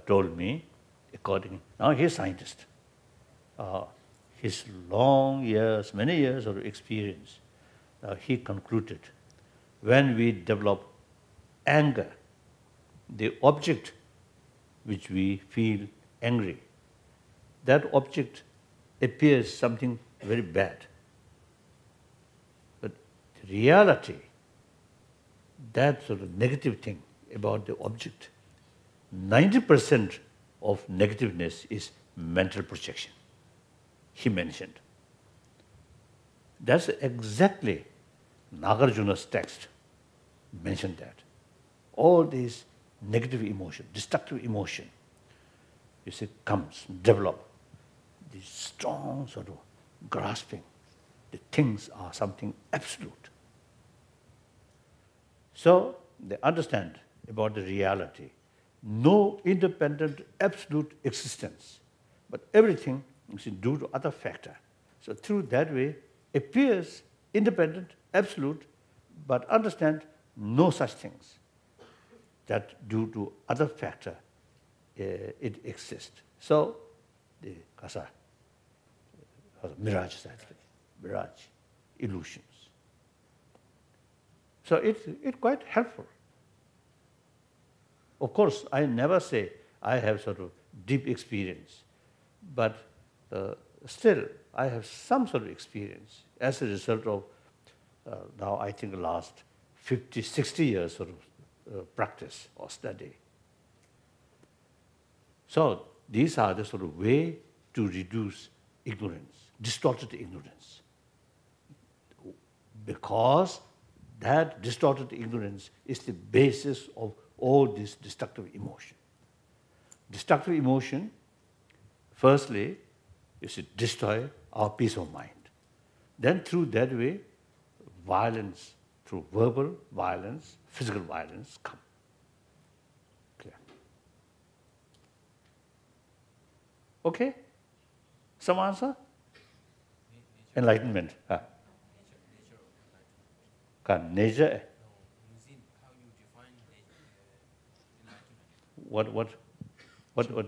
S2: told me, now he's a scientist. His long years, many years of experience, he concluded, when we develop anger, the object which we feel angry, that object appears something very bad. But the reality, that sort of negative thing about the object, 90% of negativeness is mental projection, he mentioned. That's exactly Nagarjuna's text mentioned that. All these negative emotion, destructive emotion, you see, comes, develop, this strong sort of grasping. The things are something absolute. So they understand about the reality. No independent, absolute existence, but everything is due to other factor. So through that way, appears independent, absolute, but understand no such things. That due to other factor, it exists. So the kasa, mirage, illusions. So it's quite helpful. Of course, I never say I have sort of deep experience, but still I have some sort of experience as a result of now I think the last 50, 60 years sort of practice or study. So these are the sort of way to reduce ignorance, distorted ignorance. Because that distorted ignorance is the basis of all this destructive emotion. Destructive emotion, firstly, is to destroy our peace of mind. Then through that way, violence, through verbal violence, physical violence come. Clear? Okay? Some answer? Enlightenment. Nature. What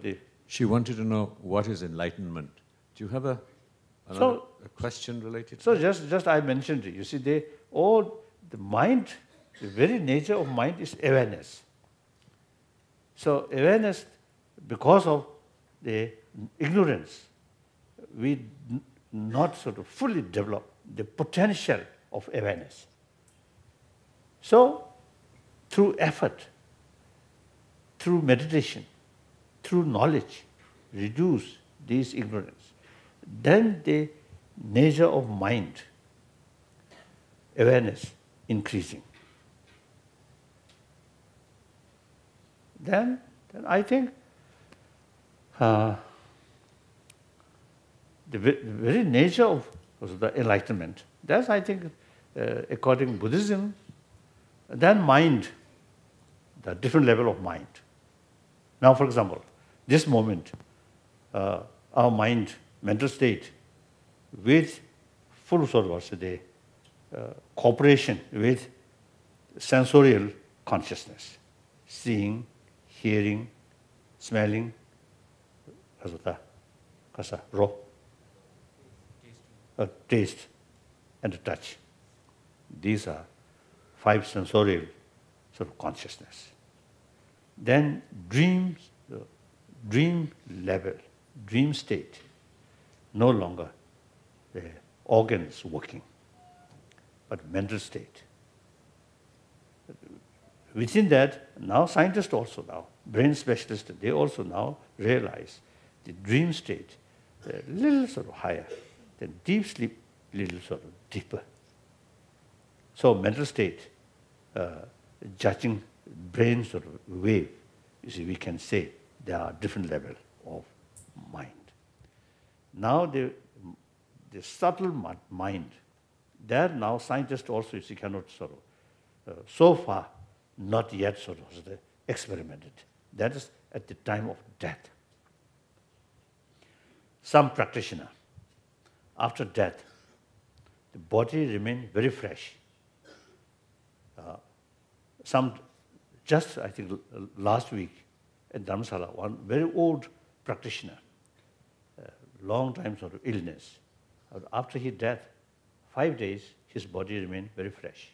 S2: the?
S7: She wanted to know what is enlightenment. Do you have a question related to
S2: so
S7: that?
S2: just I mentioned it. You see, the mind, the very nature of mind is awareness. So awareness, because of the ignorance, we not sort of fully develop the potential of awareness. So through effort, through meditation, through knowledge, reduce this ignorance. Then the nature of mind, awareness, increasing. then I think the very nature of the enlightenment, that's, I think, according to Buddhism, then mind, the different level of mind. Now, for example, this moment, our mind, mental state, with full sort of what's the cooperation with sensorial consciousness, seeing, hearing, smelling, raw, taste, and touch. These are 5 sensorial sort of consciousness. Then dream level, dream state, no longer the organs working, but mental state. Within that, now scientists also now, brain specialists, they also now realize the dream state, a little sort of higher, then deep sleep, little sort of deeper. So mental state, judging brain sort of wave, you see, we can say there are different levels of mind. Now the subtle mind, that now scientists also, you see, cannot sort of, so far, not yet sort of experimented. That is at the time of death. Some practitioner, after death, the body remains very fresh. Just I think last week at Dharamsala, one very old practitioner, long time sort of illness. After his death, 5 days, his body remained very fresh.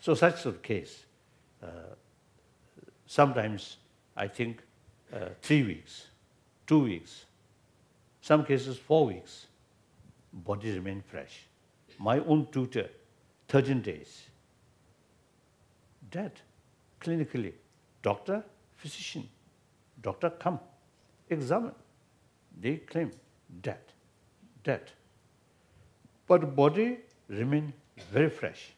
S2: So such sort of case, sometimes I think 3 weeks, 2 weeks, some cases 4 weeks, body remain fresh. My own tutor, 13 days, dead, clinically. Doctor, physician, doctor come, examine. They claim dead. But body remain very fresh.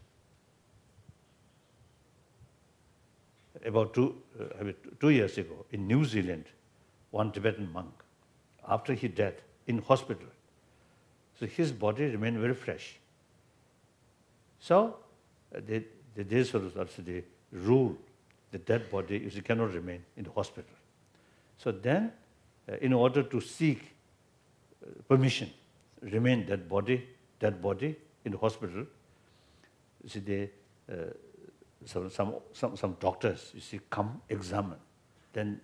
S2: About 2 years ago, in New Zealand, one Tibetan monk, after his death, in hospital, so his body remained very fresh. So they sort of the rule, the dead body is cannot remain in the hospital. So then, in order to seek permission, remain dead body in the hospital, you see some doctors, you see, come examine, then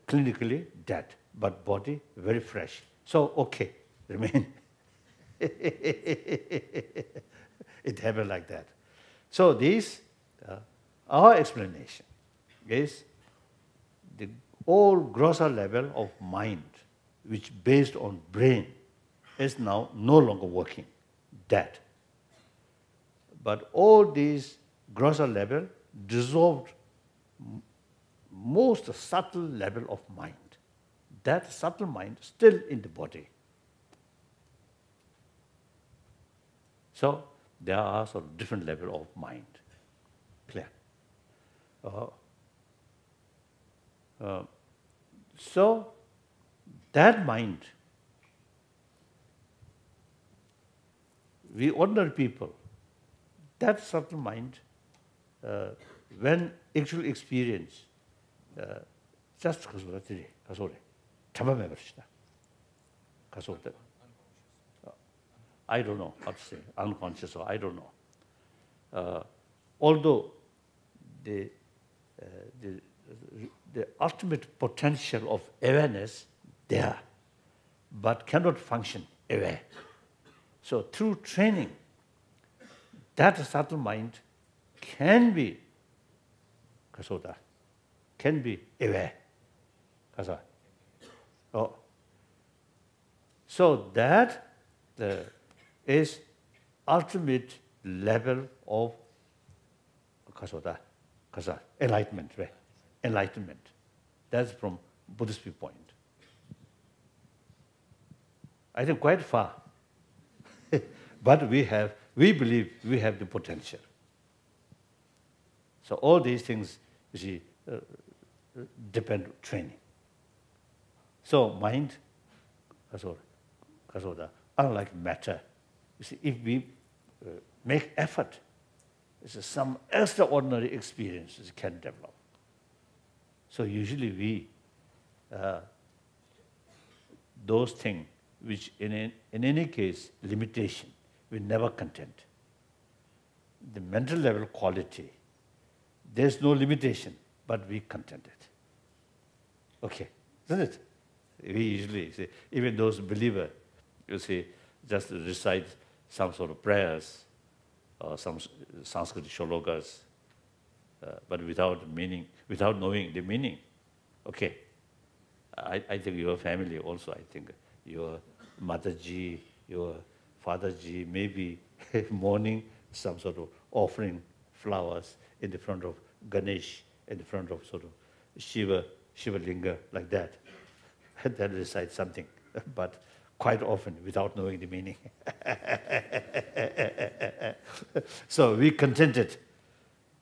S2: clinically dead, but body very fresh. So okay, remain. It happened like that. So this, our explanation is the all grosser level of mind, which based on brain, is now no longer working, dead. But all these grosser level dissolved most subtle level of mind. That subtle mind still in the body. So there are sort of different level of mind. Clear? So that mind, we ordinary people, that subtle mind, when actual experience, just I don't know how to say, unconscious or I don't know. Although the ultimate potential of awareness there, but cannot function aware. So through training, that subtle mind can be aware. So that is ultimate level of enlightenment. Right? Enlightenment. That's from Buddhist viewpoint. I think quite far. But we believe we have the potential. So all these things, you see, depend on training. So mind, unlike matter, you see, if we make effort, some extraordinary experiences can develop. So usually we, those things which in any case, limitation, we never content. The mental level quality, there's no limitation, but we content it. Okay, isn't it? We usually say, even those believers, you see, just recite some sort of prayers or some Sanskrit shlokas, but without meaning, without knowing the meaning. Okay, I think your family also, I think your Mataji, your Fatherji, maybe morning some sort of offering flowers in the front of Ganesh, in the front of sort of Shiva Linga, like that. And then recite something, but quite often without knowing the meaning. So we contented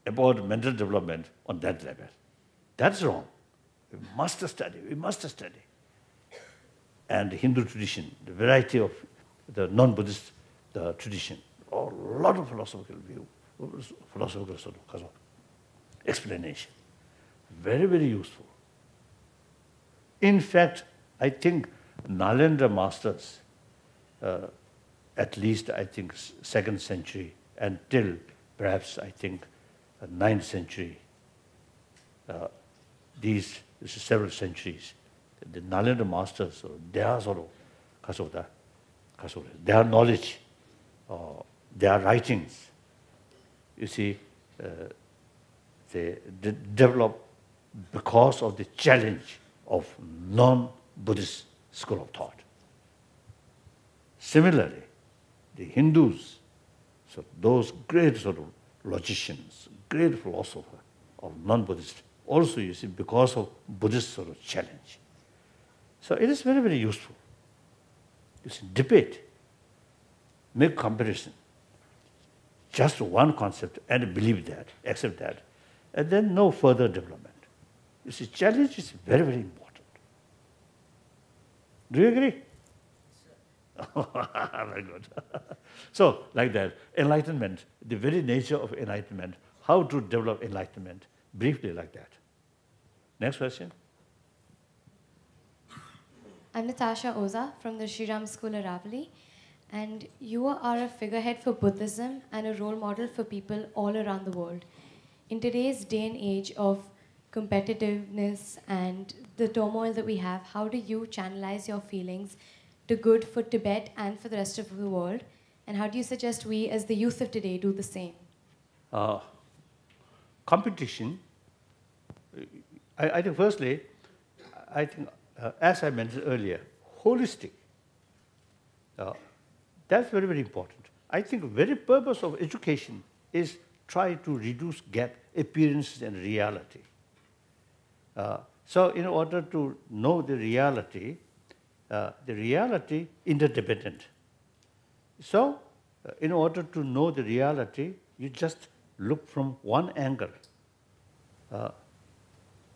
S2: about mental development on that level. That's wrong. We must study, we must study. And the Hindu tradition, the variety of the non-Buddhist tradition, a lot of philosophical view, philosophical sort of explanation. Very, very useful. In fact, I think Nalendra masters, at least I think 2nd century until perhaps I think 9th century, these several centuries, the Nalendra masters, their sort of their knowledge, their writings, you see, they develop because of the challenge of non-Buddhist school of thought. Similarly, the Hindus, so those great sort of logicians, great philosophers of non-Buddhist, also you see because of Buddhist sort of challenge. So it is very, very useful. You see, debate, make comparison, just one concept and believe that, accept that, and then no further development. You see, challenge is very, very important. Do you agree? Very good. So, like that, enlightenment, the very nature of enlightenment, how to develop enlightenment, briefly like that. Next question.
S4: I'm Natasha Oza from the Shriram School Aravali, and you are a figurehead for Buddhism and a role model for people all around the world. In today's day and age of competitiveness and the turmoil that we have, how do you channelize your feelings to good for Tibet and for the rest of the world? And how do you suggest we, as the youth of today, do the same?
S2: Competition, I think firstly, I think, as I mentioned earlier, holistic. That's very, very important. I think the very purpose of education is try to reduce gap, appearances and reality. So in order to know the reality interdependent. So in order to know the reality, you just look from one angle.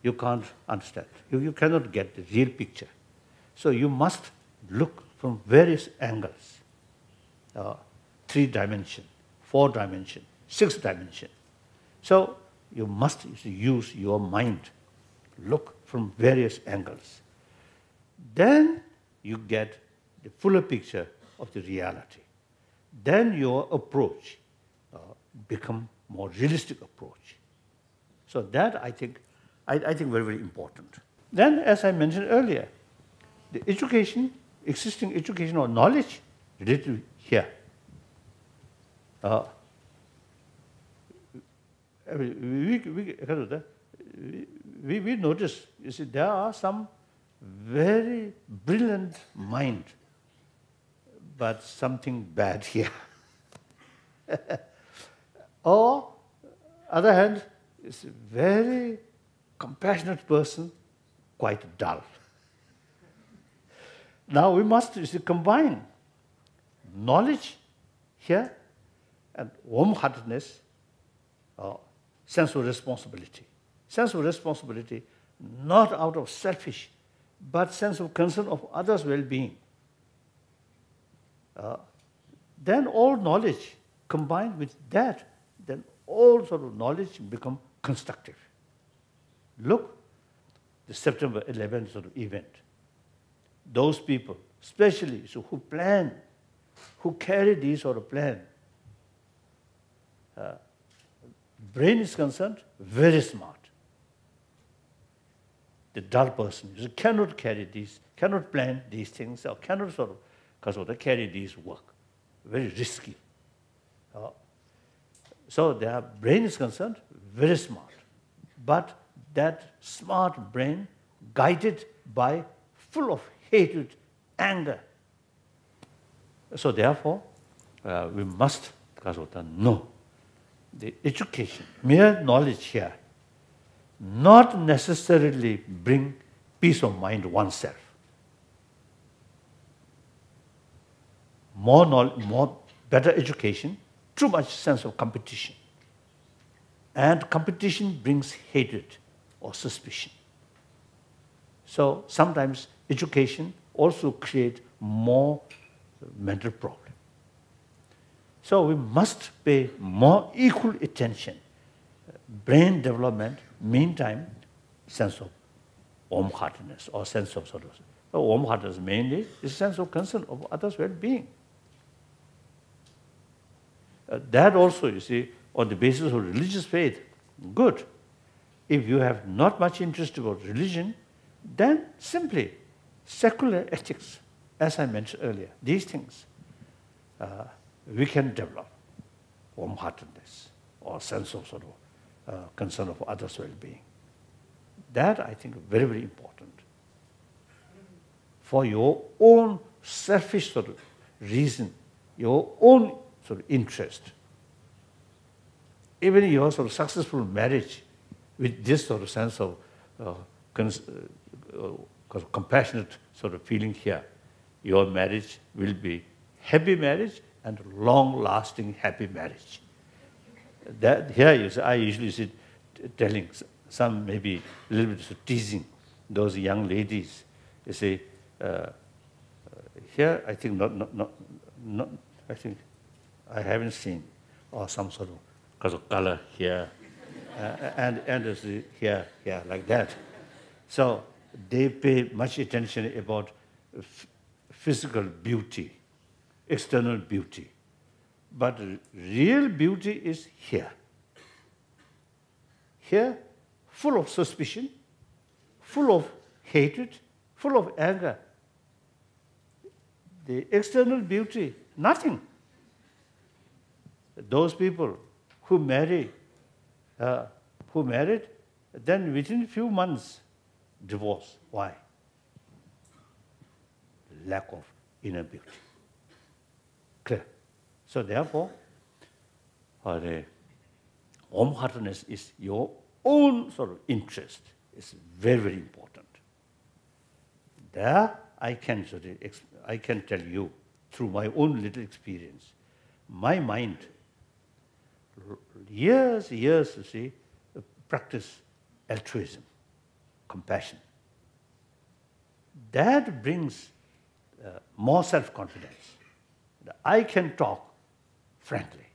S2: You can't understand. You cannot get the real picture. So you must look from various angles. 3 dimension, 4 dimension, 6 dimension. So you must use your mind, look from various angles. Then you get the fuller picture of the reality. Then your approach become more realistic approach. So that I think very, very important. Then, as I mentioned earlier, the education, existing education or knowledge related to here. We notice, you see, there are some very brilliant mind, but something bad here. Or, other hand, is a very compassionate person, quite dull. Now we must combine knowledge here and warm-heartedness, sense of responsibility. Sense of responsibility not out of selfish, but sense of concern of others' well-being. Then all knowledge combined with that, then all sort of knowledge become constructive. Look, the September 11th sort of event. Those people, especially who plan, who carry these sort of plan, brain is concerned, very smart. The dull person cannot carry these, cannot plan these things, or cannot sort of carry these work. Very risky. So their brain is concerned, very smart. But that smart brain, guided by full of hatred, anger. So therefore, we must know the education, mere knowledge here, not necessarily bring peace of mind oneself. More knowledge, more better education, too much sense of competition. And competition brings hatred or suspicion. So sometimes education also creates more mental problem. So we must pay more equal attention. Brain development, meantime, sense of warm-heartedness or sense of sort of, warm-heartedness mainly is a sense of concern of others' well-being. That also, you see, on the basis of religious faith, good. If you have not much interest about religion, then simply secular ethics, as I mentioned earlier, these things, we can develop warm-heartedness or sense of sort of concern of others' well-being. That, I think, is very, very important. For your own selfish sort of reason, your own sort of interest, even your sort of successful marriage with this sort of sense of compassionate sort of feeling here, your marriage will be happy marriage and long-lasting happy marriage. That here you see, I usually see telling some maybe a little bit of teasing those young ladies. You see, here I think not I think I haven't seen or some sort of because of color here and here like that. So they pay much attention about physical beauty, external beauty. But real beauty is here. Here, full of suspicion, full of hatred, full of anger. The external beauty, nothing. Those people who married, then within a few months, divorce. Why? Lack of inner beauty. Clear. So therefore, warm-heartedness is your own sort of interest. It's very, very important. There, I can tell you through my own little experience, my mind, years, you see, practice altruism, compassion. That brings more self-confidence. I can talk frankly,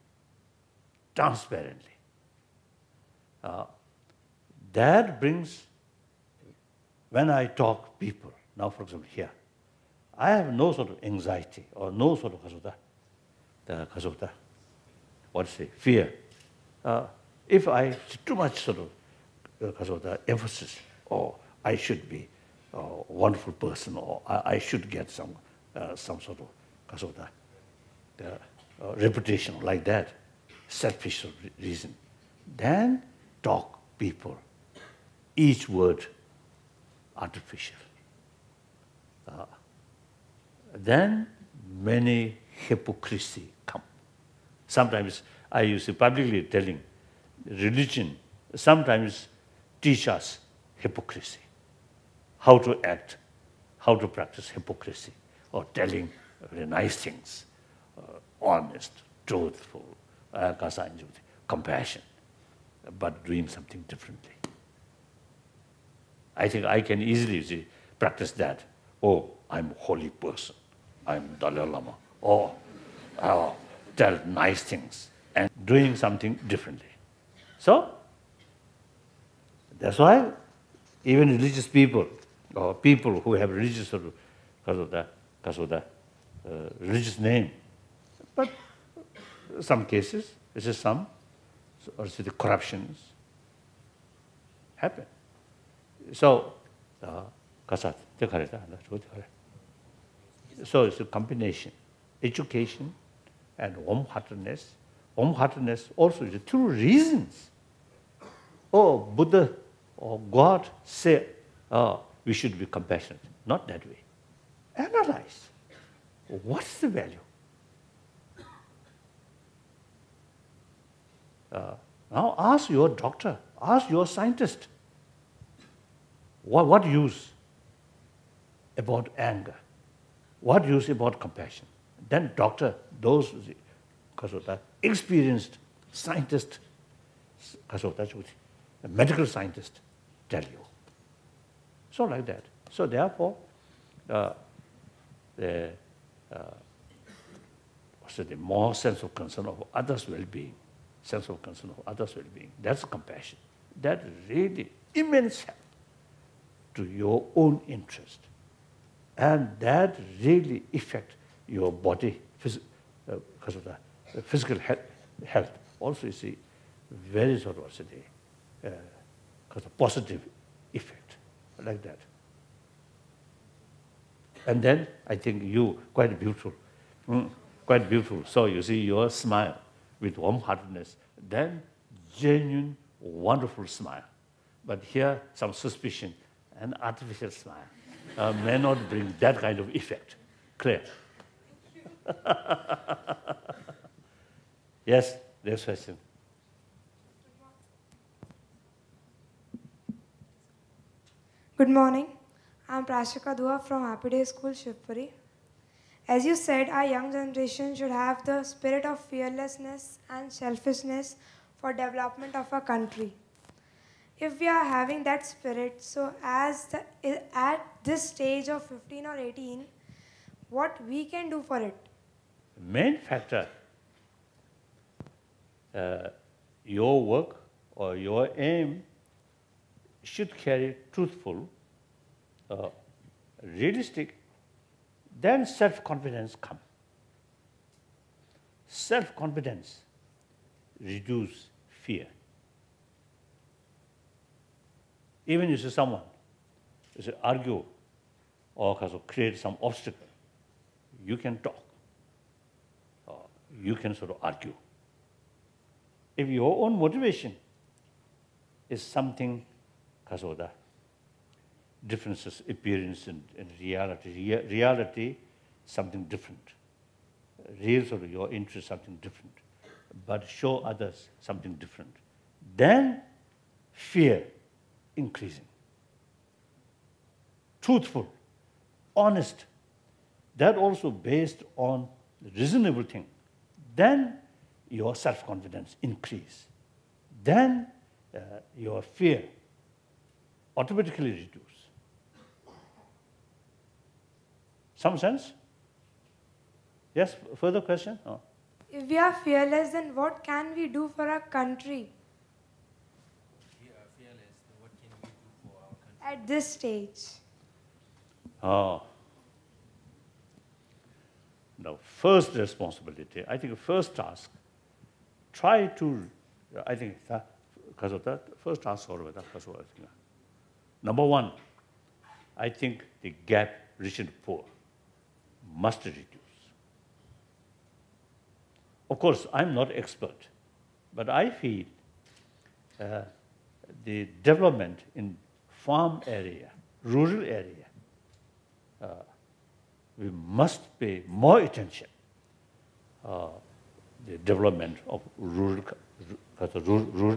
S2: transparently. That brings, when I talk people, now for example here, I have no sort of anxiety or no sort of fear. If I too much sort of emphasis, or I should be a wonderful person, or I should get some sort of reputation like that, selfish reason, then talk people, each word artificial. Then many hypocrisy come. Sometimes I used to publicly telling religion sometimes teach us hypocrisy, how to act, how to practice hypocrisy, or telling very nice things, honest, truthful, compassion. but doing something differently. I think I can easily practice that. Oh, I'm a holy person. I'm Dalai Lama. Or tell nice things and doing something differently. So, that's why even religious people or people who have religious because of the religious name, but some cases, this is some, or the corruptions happen. So, so it's a combination, education and warm-heartedness. Warm-heartedness also is two reasons. Oh, Buddha or God say, we should be compassionate. Not that way. Analyze. What's the value? Now ask your doctor, ask your scientist, what use about anger? What use about compassion? Then doctor, those because of that, experienced scientist, because of that, medical scientist tell you. So like that. So therefore, the more sense of concern of others' well-being, sense of concern of others' well-being, that's compassion. That really immense help to your own interest. And that really affect your body because of the physical health. Also, you see, very sort of because of positive effect, like that. And then I think you quite beautiful, quite beautiful. So you see your smile with warm-heartedness, then genuine, wonderful smile. But here, some suspicion, an artificial smile may not bring that kind of effect. Clear? Yes, next question.
S9: Good morning. I'm Prashika Dua from Happy Day School, Shivpuri. As you said, our young generation should have the spirit of fearlessness and selfishness for development of our country. If we are having that spirit, so at this stage of 15 or 18, what we can do for it?
S2: Main factor, your work or your aim should carry truthful, realistic, then self-confidence come. Self-confidence reduce fear. Even if someone argue or create some obstacle, you can talk. You can sort of argue. If your own motivation is something because of the differences, appearance in reality, reality something different. Real sort of your interest something different, but show others something different. Then fear increasing. Truthful, honest, that also based on reasonable thing. Then your self-confidence increase. Then your fear automatically reduce. Some sense? Yes, further question? Oh.
S9: If we are fearless, then what can we do for our country?
S10: If we are fearless, then what can we do for our country?
S9: At this stage.
S2: The first responsibility, I think first task, try to, I think, because of that, first task, number one, I think the gap rich and poor must reduce. Of course, I'm not expert, but I feel the development in farm area, rural area, we must pay more attention the development of rural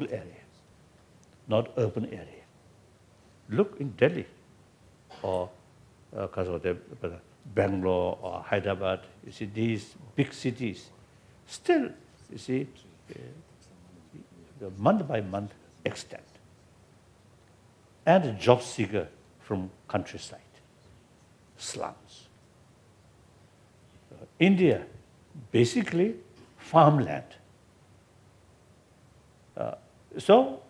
S2: areas, not urban area. Look in Delhi or Bangalore or Hyderabad, you see these big cities, still, you see, the month by month extent. And a job seeker from countryside, slums. India, basically farmland. So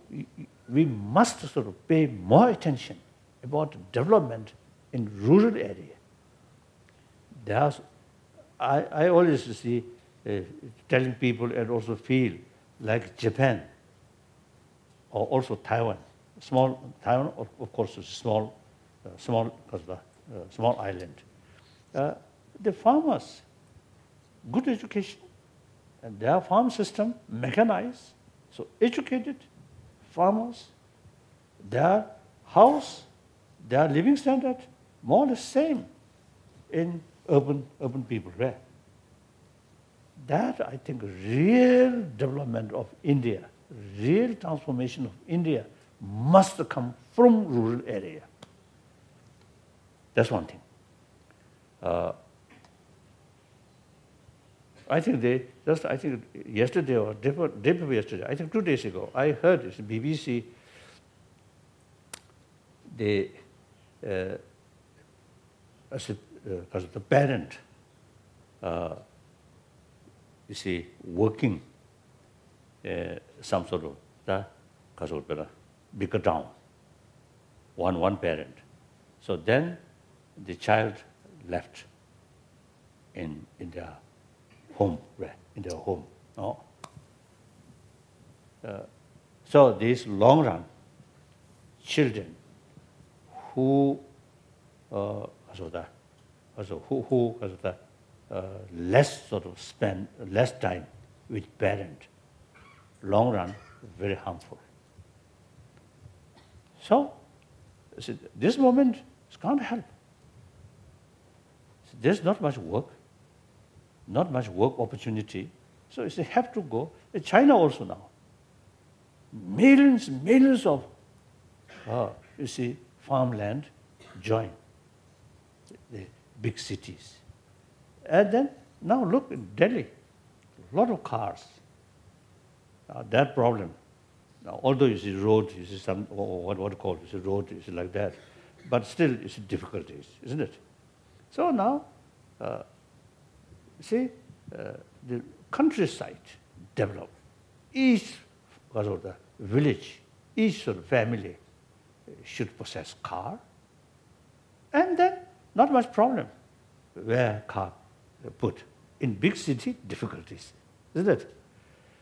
S2: we must sort of pay more attention about development in rural area. I always see telling people and also feel like Japan or also Taiwan. Taiwan, of course, is small island. The farmers, good education, and their farm system mechanized, so educated farmers, their house, their living standard, more or less same in urban people, right? That, I think, real development of India, real transformation of India must come from rural area. That's one thing. I think yesterday or day before yesterday, I think 2 days ago, I heard it's BBC, as the parent, you see, working some sort of bigger town, one parent. So then the child left in their home, in their home. No? So these long run children who less sort of spend less time with parent, long run very harmful. So this moment can't help. There's not much work opportunity. So they have to go. In China also now, millions of farmland join the big cities. And then now look in Delhi, a lot of cars. That problem. Now, although you see road, you see some what called you see road, you see like that, but still it's difficulties, isn't it? So now, the countryside develop. Each village, each sort of family should possess car, and then not much problem where car put. In big city, difficulties, isn't it?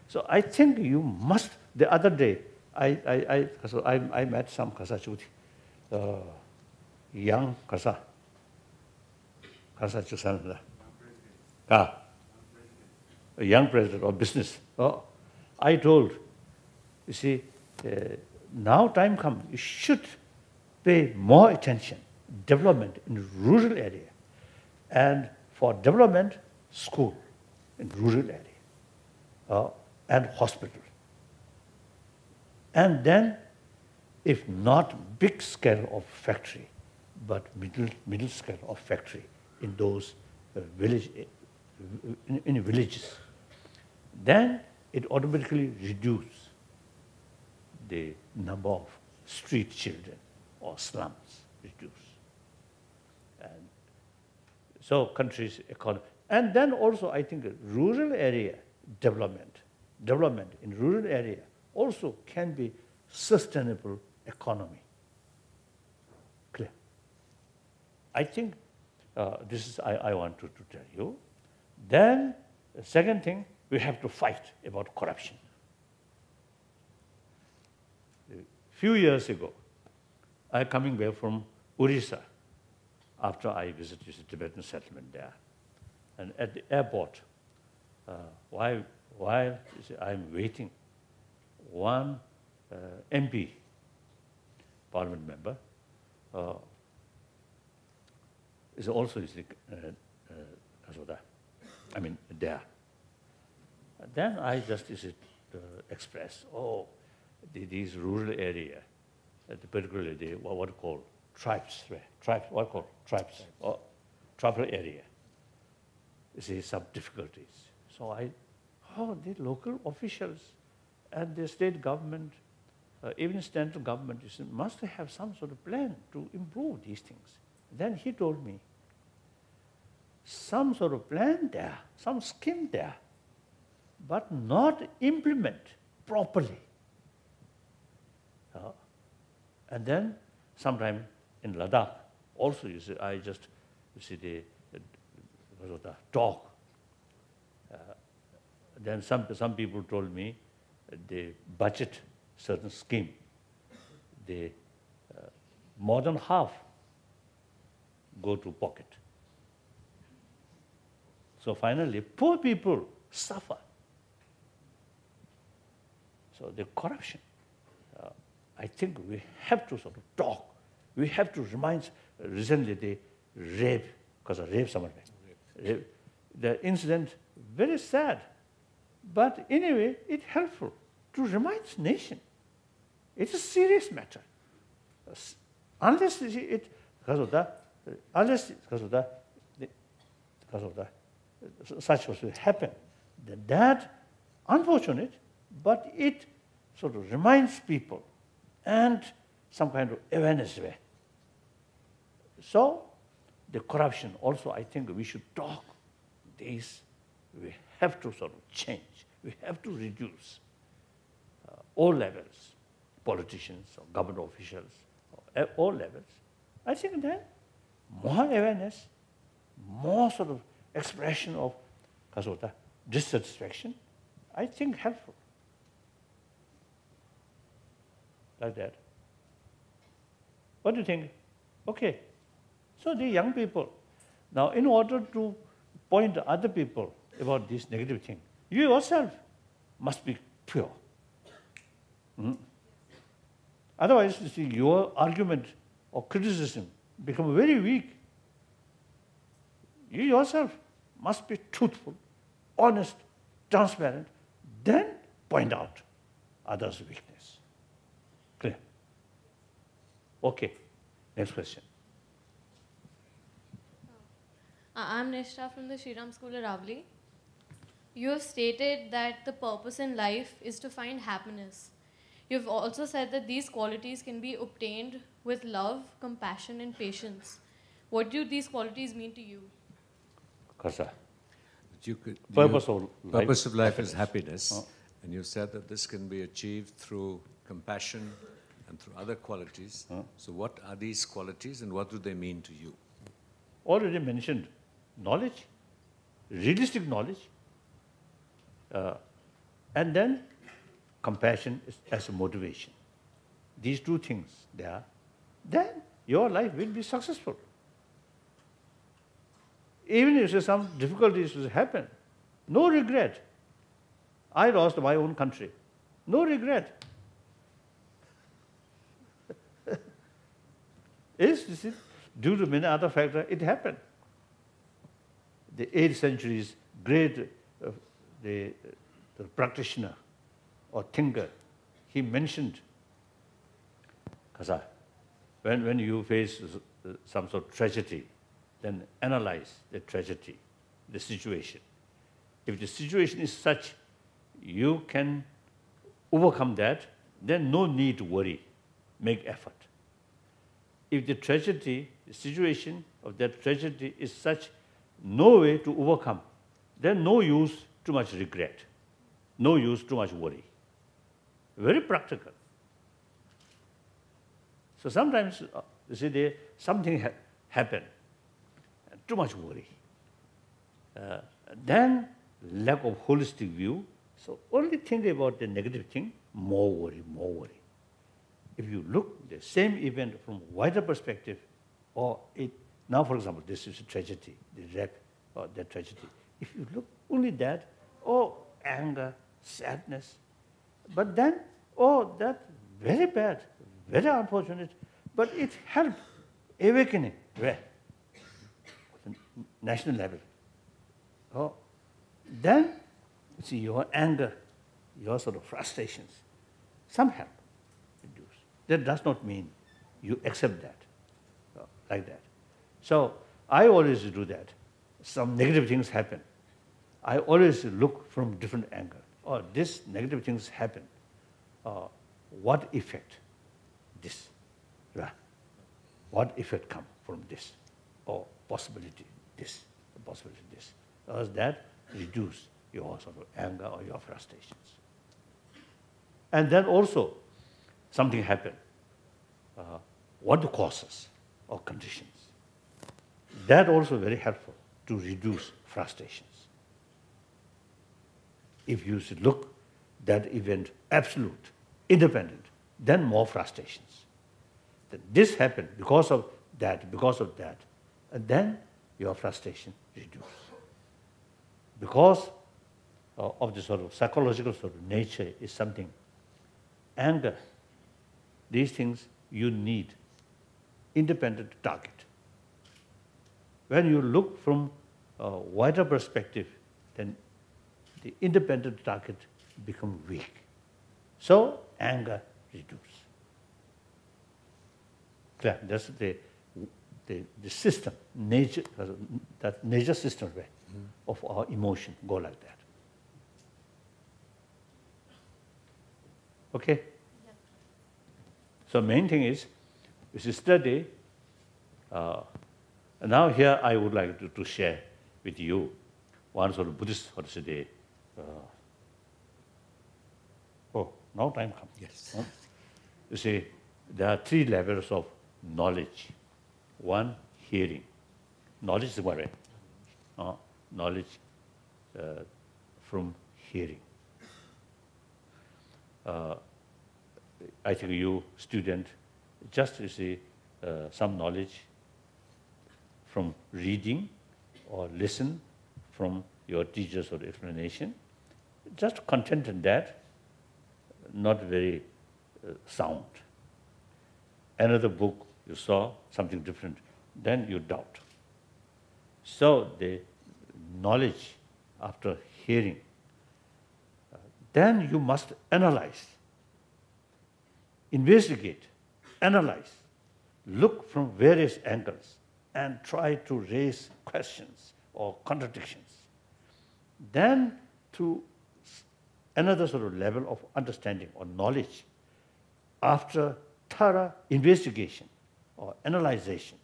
S2: So I think you must. The other day, I met some Kasachuti, young a young president of business. Oh, I told, you see, now time comes, you should pay more attention, development in rural area, and for development, school in rural area, and hospital. And then, if not big scale of factory, but middle scale of factory in those in villages, then it automatically reduces the number of street children or slums reduce. And so countries' economy. And then also I think rural area development in rural area also can be sustainable economy. Clear? I think this is I want to tell you. Then the second thing, we have to fight about corruption. A few years ago, I coming back from Orissa after I visited the Tibetan settlement there. And at the airport, while I'm waiting, one MP, parliament member, is also there. Then I just express, these rural area, particularly what called tribes, right? Tribes, or tribal area. You see some difficulties. So the local officials And the state government, even central government, must have some sort of plan to improve these things. Then he told me, some sort of plan there, some scheme there, but not implement properly. And then sometime in Ladakh, also the talk. Then some people told me they budget certain scheme. They more than half go to pocket. So finally, poor people suffer. So the corruption, I think we have to sort of talk. We have to remind, recently the rape, because of rape, someone rape. The incident, very sad. But anyway, it's helpful to remind the nation. It's a serious matter. Unless such was to happen, then that unfortunate, but it sort of reminds people and some kind of awareness way. So the corruption also, I think we should talk this. We have to sort of change. We have to reduce all levels, politicians or government officials, at all levels. I think then more awareness, more sort of expression of dissatisfaction, I think helpful. Like that. What do you think? Okay. So the young people, now in order to point to other people about this negative thing, you yourself must be pure. Otherwise, you see, your argument or criticism become very weak. You yourself must be truthful, honest, transparent, then point out others' weakness. Clear? Okay. Next question.
S11: I'm Nishta from the Shriram School at Ravli. You have stated that the purpose in life is to find happiness. You've also said that these qualities can be obtained with love, compassion, and patience. What do these qualities mean to you?
S7: Purpose of life is happiness. And you said that this can be achieved through compassion and through other qualities. So what are these qualities and what do they mean to you?
S2: Already mentioned knowledge, realistic knowledge, and then compassion as a motivation. These two things there, then your life will be successful. Even if some difficulties happen, no regret. I lost my own country. No regret. This is due to many other factors, it happened. The 8th century's great the practitioner or thinker, he mentioned, when you face some sort of tragedy, then analyze the tragedy, the situation. If the situation is such, you can overcome that, then no need to worry, make effort. If the tragedy, the situation of that tragedy is such, no way to overcome, then no use too much regret, no use too much worry. Very practical. So sometimes, you see, something happen, too much worry. Then lack of holistic view. So only think about the negative thing, more worry, more worry. If you look the same event from wider perspective, or now for example, this is a tragedy, the rape or that tragedy. If you look only that, anger, sadness, but then, that very bad, very unfortunate, but it helped awakening. Where? At the national level. Then, you see, your anger, your sort of frustrations, some help reduce. That does not mean you accept that, like that. So, I always do that. Some negative things happen. I always look from different angle. This negative things happen. what effect this, right? What effect come from this, or possibility this, possibility this. Does that reduce your sort of anger or your frustrations? And then also, something happened. What the causes or conditions? That also very helpful to reduce frustrations. If you should look that event absolute, independent, then more frustrations. That this happened because of that, and then your frustration reduces. Because of the sort of psychological sort of nature is something, anger, these things you need independent target. When you look from a wider perspective, then the independent target becomes weak. So anger reduces. Clear? That's the system, nature, that nature system way of our emotion go like that. Okay? Yeah. So main thing is study. Now here I would like to share with you one sort of Buddhist, how to say, now time comes.
S7: Yes.
S2: You see, there are 3 levels of knowledge. One, hearing. Knowledge is what? Knowledge from hearing. I think you, student, just you see some knowledge from reading or listen from your teachers or explanation. Just content in that, not very sound. Another book, you saw something different, then you doubt. So the knowledge after hearing, then you must analyze, investigate, analyze, look from various angles and try to raise questions or contradictions. Then to another sort of level of understanding or knowledge, after thorough investigation or analyzation,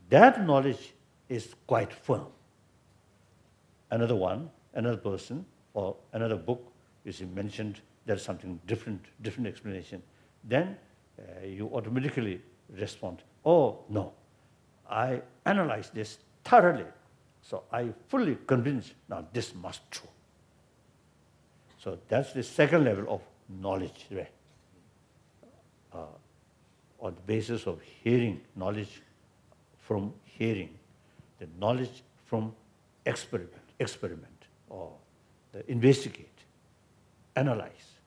S2: that knowledge is quite firm. Another one, another person, or another book is mentioned, there's something different explanation, then you automatically respond, oh no, I analyzed this thoroughly, so I fully convinced, now this must true. So that's the second level of knowledge, right? On the basis of hearing, knowledge from hearing, the knowledge from experiment, or the investigate, analyze.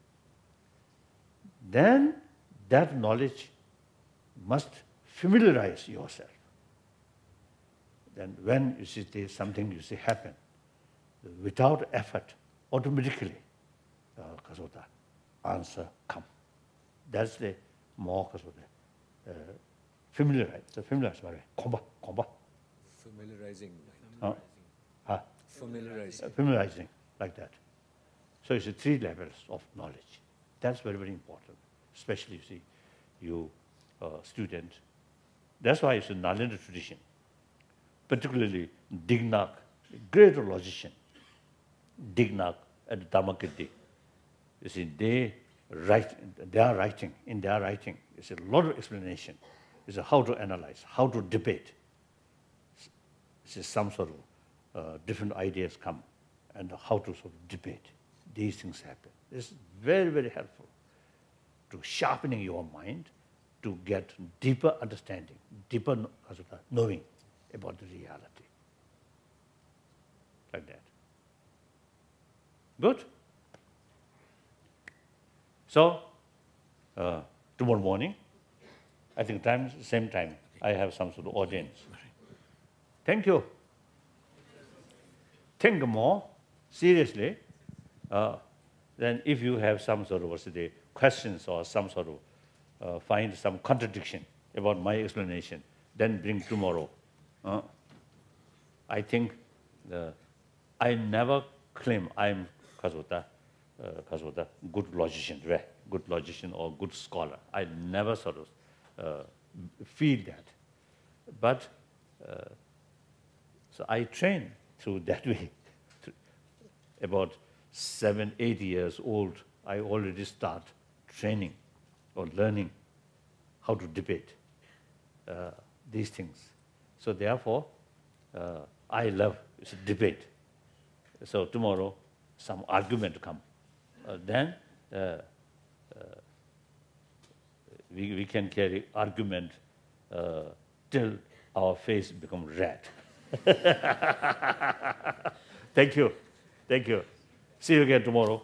S2: Then that knowledge must familiarize yourself. Then when you see something you see happen, without effort, automatically, answer come. That's the more familiarize. The familiarize,
S7: familiarizing.
S2: Familiarizing, like that. So it's 3 levels of knowledge. That's very, very important, especially you see, you student. That's why it's a Nalanda tradition, particularly Dignac, great logician, Dignac and Dharmakirti. You see, they are writing, in their writing, it's a lot of explanation. It's how to analyze, how to debate. It's some sort of different ideas come, and how to sort of debate. These things happen. It's very, very helpful to sharpening your mind, to get deeper understanding, deeper knowing about the reality. Like that. Good? So, tomorrow morning, I think same time, I have some sort of audience. Thank you. Think more seriously. Then if you have some sort of questions or some sort of find some contradiction about my explanation, then bring tomorrow. I think I never claim I'm good logician, right? good logician or good scholar. I never sort of feel that. But, so I train through that way. About 7, 8 years old, I already start training or learning how to debate these things. So therefore, I love debate. So tomorrow, some argument come. Then we can carry argument till our face become red. Thank you. Thank you. See you again tomorrow.